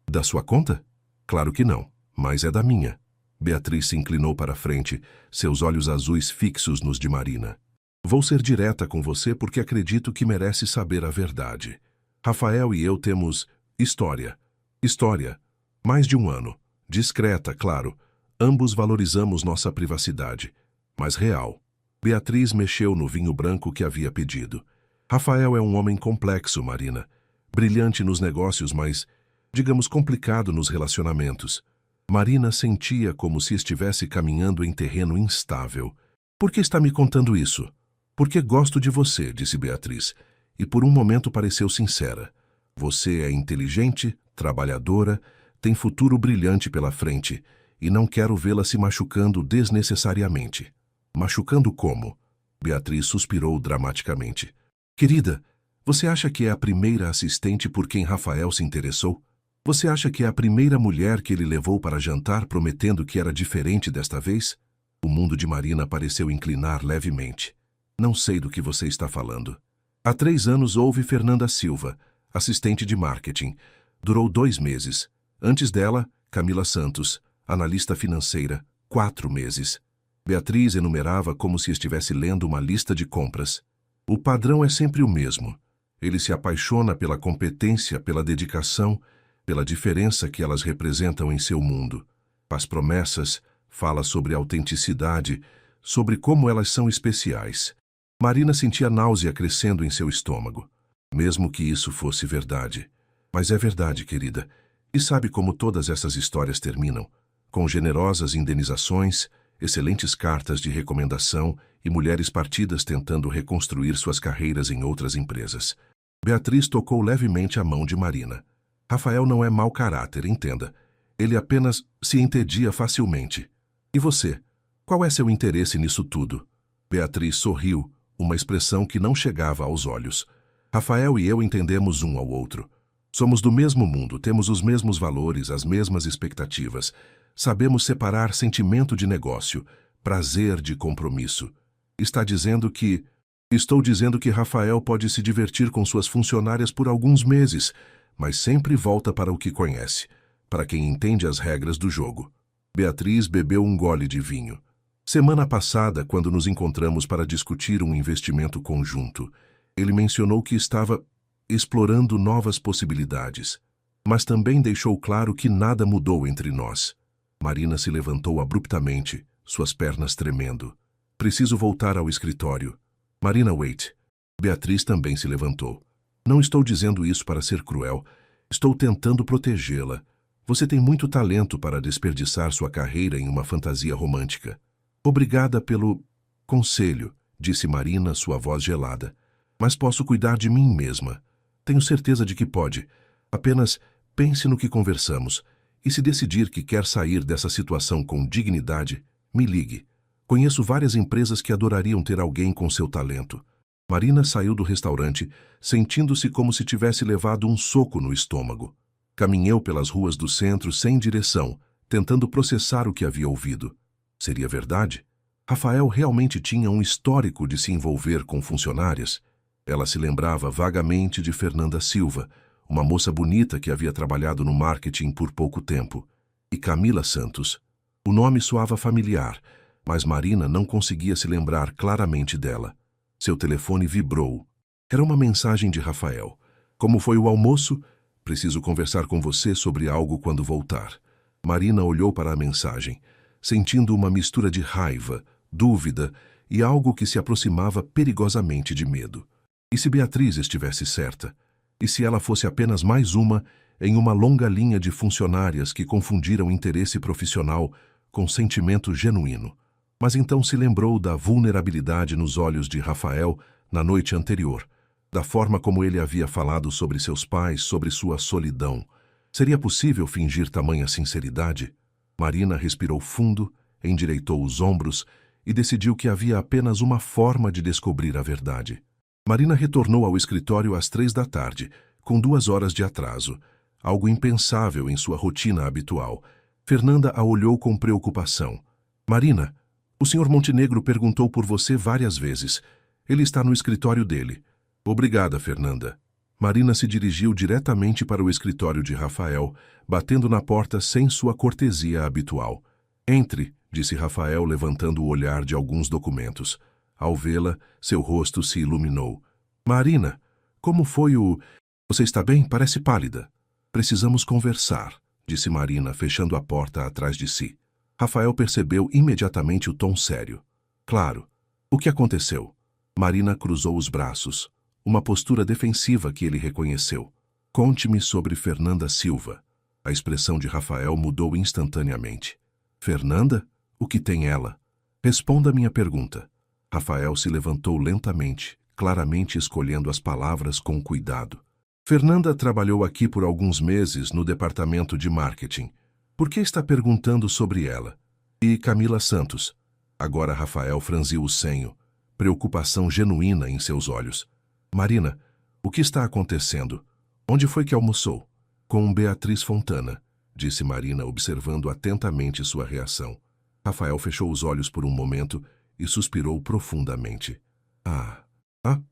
da sua conta? Claro que não, mas é da minha. Beatriz se inclinou para a frente, seus olhos azuis fixos nos de Marina. Vou ser direta com você porque acredito que merece saber a verdade. Rafael e eu temos história. História. Mais de 1 ano. Discreta, claro. Ambos valorizamos nossa privacidade. Mas real. Beatriz mexeu no vinho branco que havia pedido. Rafael é um homem complexo, Marina. Brilhante nos negócios, mas, digamos, complicado nos relacionamentos. Marina sentia como se estivesse caminhando em terreno instável. Por que está me contando isso? Porque gosto de você, disse Beatriz, e por um momento pareceu sincera. Você é inteligente, trabalhadora, tem futuro brilhante pela frente, e não quero vê-la se machucando desnecessariamente. Machucando como? Beatriz suspirou dramaticamente. Querida, você acha que é a primeira assistente por quem Rafael se interessou? Você acha que é a primeira mulher que ele levou para jantar prometendo que era diferente desta vez? O mundo de Marina pareceu inclinar levemente. Não sei do que você está falando. Há 3 anos houve Fernanda Silva, assistente de marketing. Durou 2 meses. Antes dela, Camila Santos, analista financeira, 4 meses. Beatriz enumerava como se estivesse lendo uma lista de compras. O padrão é sempre o mesmo. Ele se apaixona pela competência, pela dedicação, pela diferença que elas representam em seu mundo. Faz promessas, fala sobre autenticidade, sobre como elas são especiais. Marina sentia náusea crescendo em seu estômago. Mesmo que isso fosse verdade. Mas é verdade, querida. E sabe como todas essas histórias terminam? Com generosas indenizações, excelentes cartas de recomendação e mulheres partidas tentando reconstruir suas carreiras em outras empresas. Beatriz tocou levemente a mão de Marina. Rafael não é mau caráter, entenda. Ele apenas se entedia facilmente. E você? Qual é seu interesse nisso tudo? Beatriz sorriu, uma expressão que não chegava aos olhos. Rafael e eu entendemos um ao outro. Somos do mesmo mundo, temos os mesmos valores, as mesmas expectativas. Sabemos separar sentimento de negócio, prazer de compromisso. Está dizendo que... Estou dizendo que Rafael pode se divertir com suas funcionárias por alguns meses, mas sempre volta para o que conhece, para quem entende as regras do jogo. Beatriz bebeu um gole de vinho. Semana passada, quando nos encontramos para discutir um investimento conjunto, ele mencionou que estava explorando novas possibilidades, mas também deixou claro que nada mudou entre nós. Marina se levantou abruptamente, suas pernas tremendo. Preciso voltar ao escritório. Marina, wait. Beatriz também se levantou. Não estou dizendo isso para ser cruel. Estou tentando protegê-la. Você tem muito talento para desperdiçar sua carreira em uma fantasia romântica. Obrigada pelo conselho, disse Marina, sua voz gelada. Mas posso cuidar de mim mesma. Tenho certeza de que pode. Apenas pense no que conversamos. E se decidir que quer sair dessa situação com dignidade, me ligue. Conheço várias empresas que adorariam ter alguém com seu talento. Marina saiu do restaurante, sentindo-se como se tivesse levado um soco no estômago. Caminhou pelas ruas do centro sem direção, tentando processar o que havia ouvido. Seria verdade? Rafael realmente tinha um histórico de se envolver com funcionárias? Ela se lembrava vagamente de Fernanda Silva, uma moça bonita que havia trabalhado no marketing por pouco tempo. E Camila Santos. O nome soava familiar, mas Marina não conseguia se lembrar claramente dela. Seu telefone vibrou. Era uma mensagem de Rafael. Como foi o almoço? Preciso conversar com você sobre algo quando voltar. Marina olhou para a mensagem, sentindo uma mistura de raiva, dúvida e algo que se aproximava perigosamente de medo. E se Beatriz estivesse certa? E se ela fosse apenas mais uma em uma longa linha de funcionárias que confundiram interesse profissional com sentimento genuíno? Mas então se lembrou da vulnerabilidade nos olhos de Rafael na noite anterior, da forma como ele havia falado sobre seus pais, sobre sua solidão. Seria possível fingir tamanha sinceridade? Marina respirou fundo, endireitou os ombros e decidiu que havia apenas uma forma de descobrir a verdade. Marina retornou ao escritório às 3 da tarde, com 2 horas de atraso, algo impensável em sua rotina habitual. Fernanda a olhou com preocupação. Marina, o Sr. Montenegro perguntou por você várias vezes. Ele está no escritório dele. Obrigada, Fernanda. Marina se dirigiu diretamente para o escritório de Rafael, batendo na porta sem sua cortesia habitual. Entre, disse Rafael, levantando o olhar de alguns documentos. Ao vê-la, seu rosto se iluminou. Marina, como foi o... Você está bem? Parece pálida. Precisamos conversar, disse Marina, fechando a porta atrás de si. Rafael percebeu imediatamente o tom sério. Claro. O que aconteceu? Marina cruzou os braços, uma postura defensiva que ele reconheceu. Conte-me sobre Fernanda Silva. A expressão de Rafael mudou instantaneamente. Fernanda? O que tem ela? Responda a minha pergunta. Rafael se levantou lentamente, claramente escolhendo as palavras com cuidado. Fernanda trabalhou aqui por alguns meses no departamento de marketing. Por que está perguntando sobre ela? E Camila Santos? Agora Rafael franziu o senho, preocupação genuína em seus olhos. Marina, o que está acontecendo? Onde foi que almoçou? Com Beatriz Fontana, disse Marina, observando atentamente sua reação. Rafael fechou os olhos por um momento e suspirou profundamente.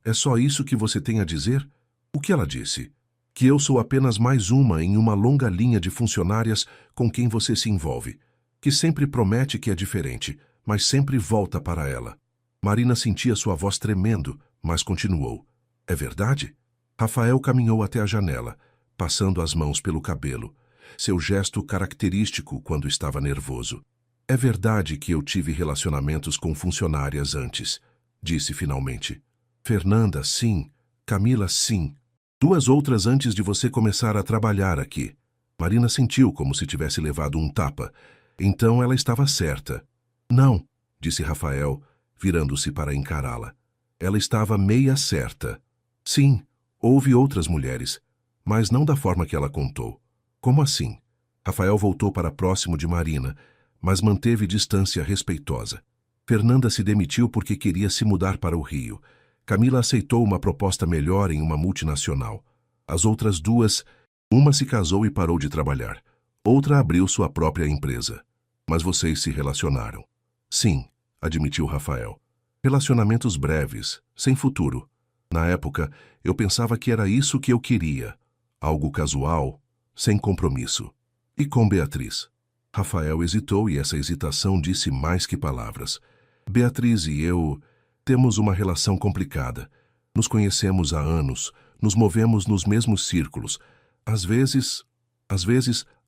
É só isso que você tem a dizer? O que ela disse? Que eu sou apenas mais uma em uma longa linha de funcionárias com quem você se envolve, que sempre promete que é diferente, mas sempre volta para ela. Marina sentia sua voz tremendo, mas continuou. É verdade? Rafael caminhou até a janela, passando as mãos pelo cabelo, seu gesto característico quando estava nervoso. É verdade que eu tive relacionamentos com funcionárias antes, disse finalmente. Fernanda, sim. Camila, sim. 2 outras antes de você começar a trabalhar aqui. Marina sentiu como se tivesse levado um tapa. Então ela estava certa. Não, disse Rafael, virando-se para encará-la. Ela estava meia certa. Sim, houve outras mulheres, mas não da forma que ela contou. Como assim? Rafael voltou para próximo de Marina, mas manteve distância respeitosa. Fernanda se demitiu porque queria se mudar para o Rio. Camila aceitou uma proposta melhor em uma multinacional. As outras 2, uma se casou e parou de trabalhar. Outra abriu sua própria empresa. Mas vocês se relacionaram. Sim, admitiu Rafael. Relacionamentos breves, sem futuro. Na época, eu pensava que era isso que eu queria. Algo casual, sem compromisso. E com Beatriz? Rafael hesitou e essa hesitação disse mais que palavras. Beatriz e eu temos uma relação complicada. Nos conhecemos há anos, nos movemos nos mesmos círculos. Às vezes,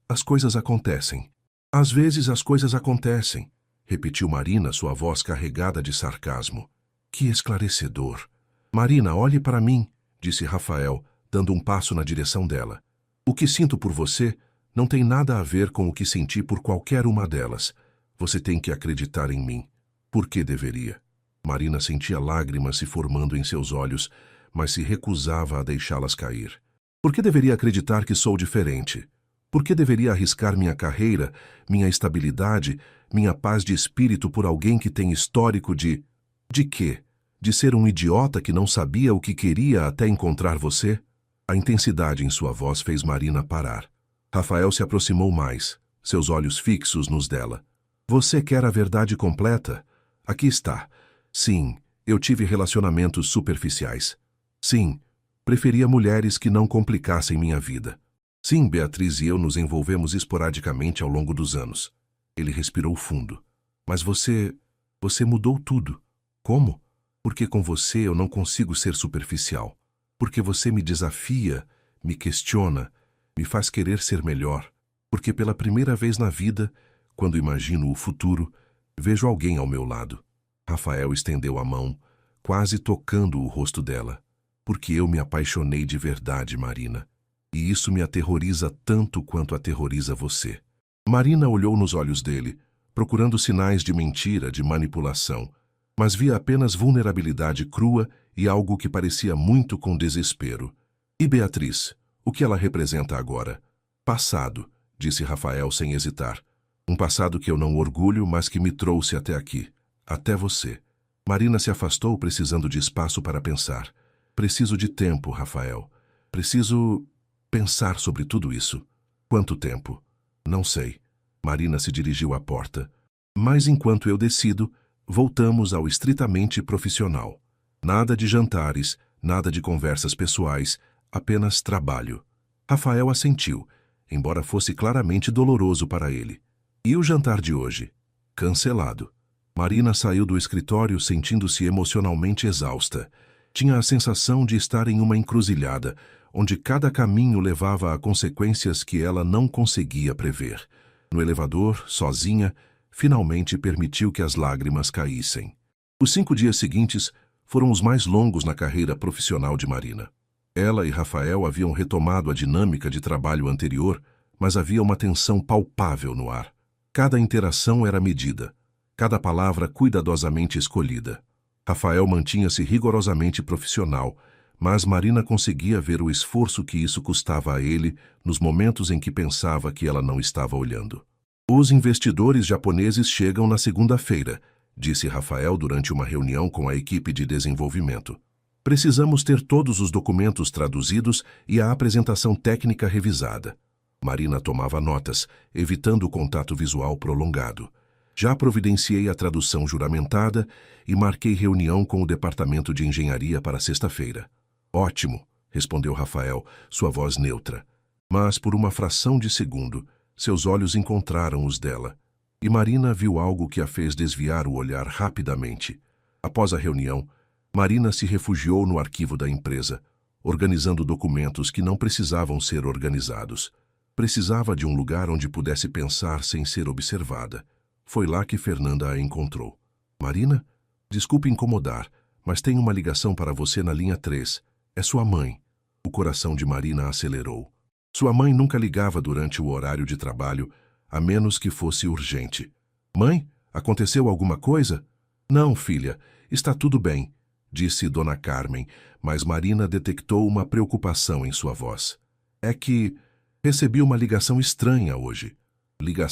as coisas acontecem. Às vezes as coisas acontecem, repetiu Marina, sua voz carregada de sarcasmo. Que esclarecedor. Marina, olhe para mim, disse Rafael, dando um passo na direção dela. O que sinto por você não tem nada a ver com o que senti por qualquer uma delas. Você tem que acreditar em mim. Por que deveria? Marina sentia lágrimas se formando em seus olhos, mas se recusava a deixá-las cair. Por que deveria acreditar que sou diferente? Por que deveria arriscar minha carreira, minha estabilidade, minha paz de espírito por alguém que tem histórico de... De quê? De ser um idiota que não sabia o que queria até encontrar você? A intensidade em sua voz fez Marina parar. Rafael se aproximou mais, seus olhos fixos nos dela. Você quer a verdade completa? Aqui está. Sim, eu tive relacionamentos superficiais. Sim, preferia mulheres que não complicassem minha vida. Sim, Beatriz e eu nos envolvemos esporadicamente ao longo dos anos. Ele respirou fundo. Mas você Você mudou tudo. Como? Porque com você eu não consigo ser superficial. Porque você me desafia, me questiona, me faz querer ser melhor. Porque pela primeira vez na vida, quando imagino o futuro, vejo alguém ao meu lado. Rafael estendeu a mão, quase tocando o rosto dela. Porque eu me apaixonei de verdade, Marina. E isso me aterroriza tanto quanto aterroriza você. Marina olhou nos olhos dele, procurando sinais de mentira, de manipulação, mas via apenas vulnerabilidade crua e algo que parecia muito com desespero. E Beatriz, o que ela representa agora? Passado, disse Rafael sem hesitar. Um passado que eu não orgulho, mas que me trouxe até aqui, até você. Marina se afastou, precisando de espaço para pensar. Preciso de tempo, Rafael. Preciso pensar sobre tudo isso. Quanto tempo? Não sei. Marina se dirigiu à porta. Mas enquanto eu decido, voltamos ao estritamente profissional. Nada de jantares, nada de conversas pessoais, apenas trabalho. Rafael assentiu, embora fosse claramente doloroso para ele. E o jantar de hoje? Cancelado. Marina saiu do escritório sentindo-se emocionalmente exausta. Tinha a sensação de estar em uma encruzilhada, onde cada caminho levava a consequências que ela não conseguia prever. No elevador, sozinha, finalmente permitiu que as lágrimas caíssem. Os 5 dias seguintes foram os mais longos na carreira profissional de Marina. Ela e Rafael haviam retomado a dinâmica de trabalho anterior, mas havia uma tensão palpável no ar. Cada interação era medida, cada palavra cuidadosamente escolhida. Rafael mantinha-se rigorosamente profissional, mas Marina conseguia ver o esforço que isso custava a ele nos momentos em que pensava que ela não estava olhando. Os investidores japoneses chegam na segunda-feira, disse Rafael durante uma reunião com a equipe de desenvolvimento. Precisamos ter todos os documentos traduzidos e a apresentação técnica revisada. Marina tomava notas, evitando o contato visual prolongado. Já providenciei a tradução juramentada e marquei reunião com o departamento de engenharia para sexta-feira. Ótimo, respondeu Rafael, sua voz neutra. Mas por uma fração de segundo, seus olhos encontraram os dela. E Marina viu algo que a fez desviar o olhar rapidamente. Após a reunião, Marina se refugiou no arquivo da empresa, organizando documentos que não precisavam ser organizados. Precisava de um lugar onde pudesse pensar sem ser observada. Foi lá que Fernanda a encontrou. Marina? Desculpe incomodar, mas tenho uma ligação para você na linha 3. É sua mãe. O coração de Marina acelerou. Sua mãe nunca ligava durante o horário de trabalho, a menos que fosse urgente. Mãe, aconteceu alguma coisa? Não, filha, está tudo bem, disse Dona Carmen, mas Marina detectou uma preocupação em sua voz. É que recebi uma ligação estranha hoje. Ligação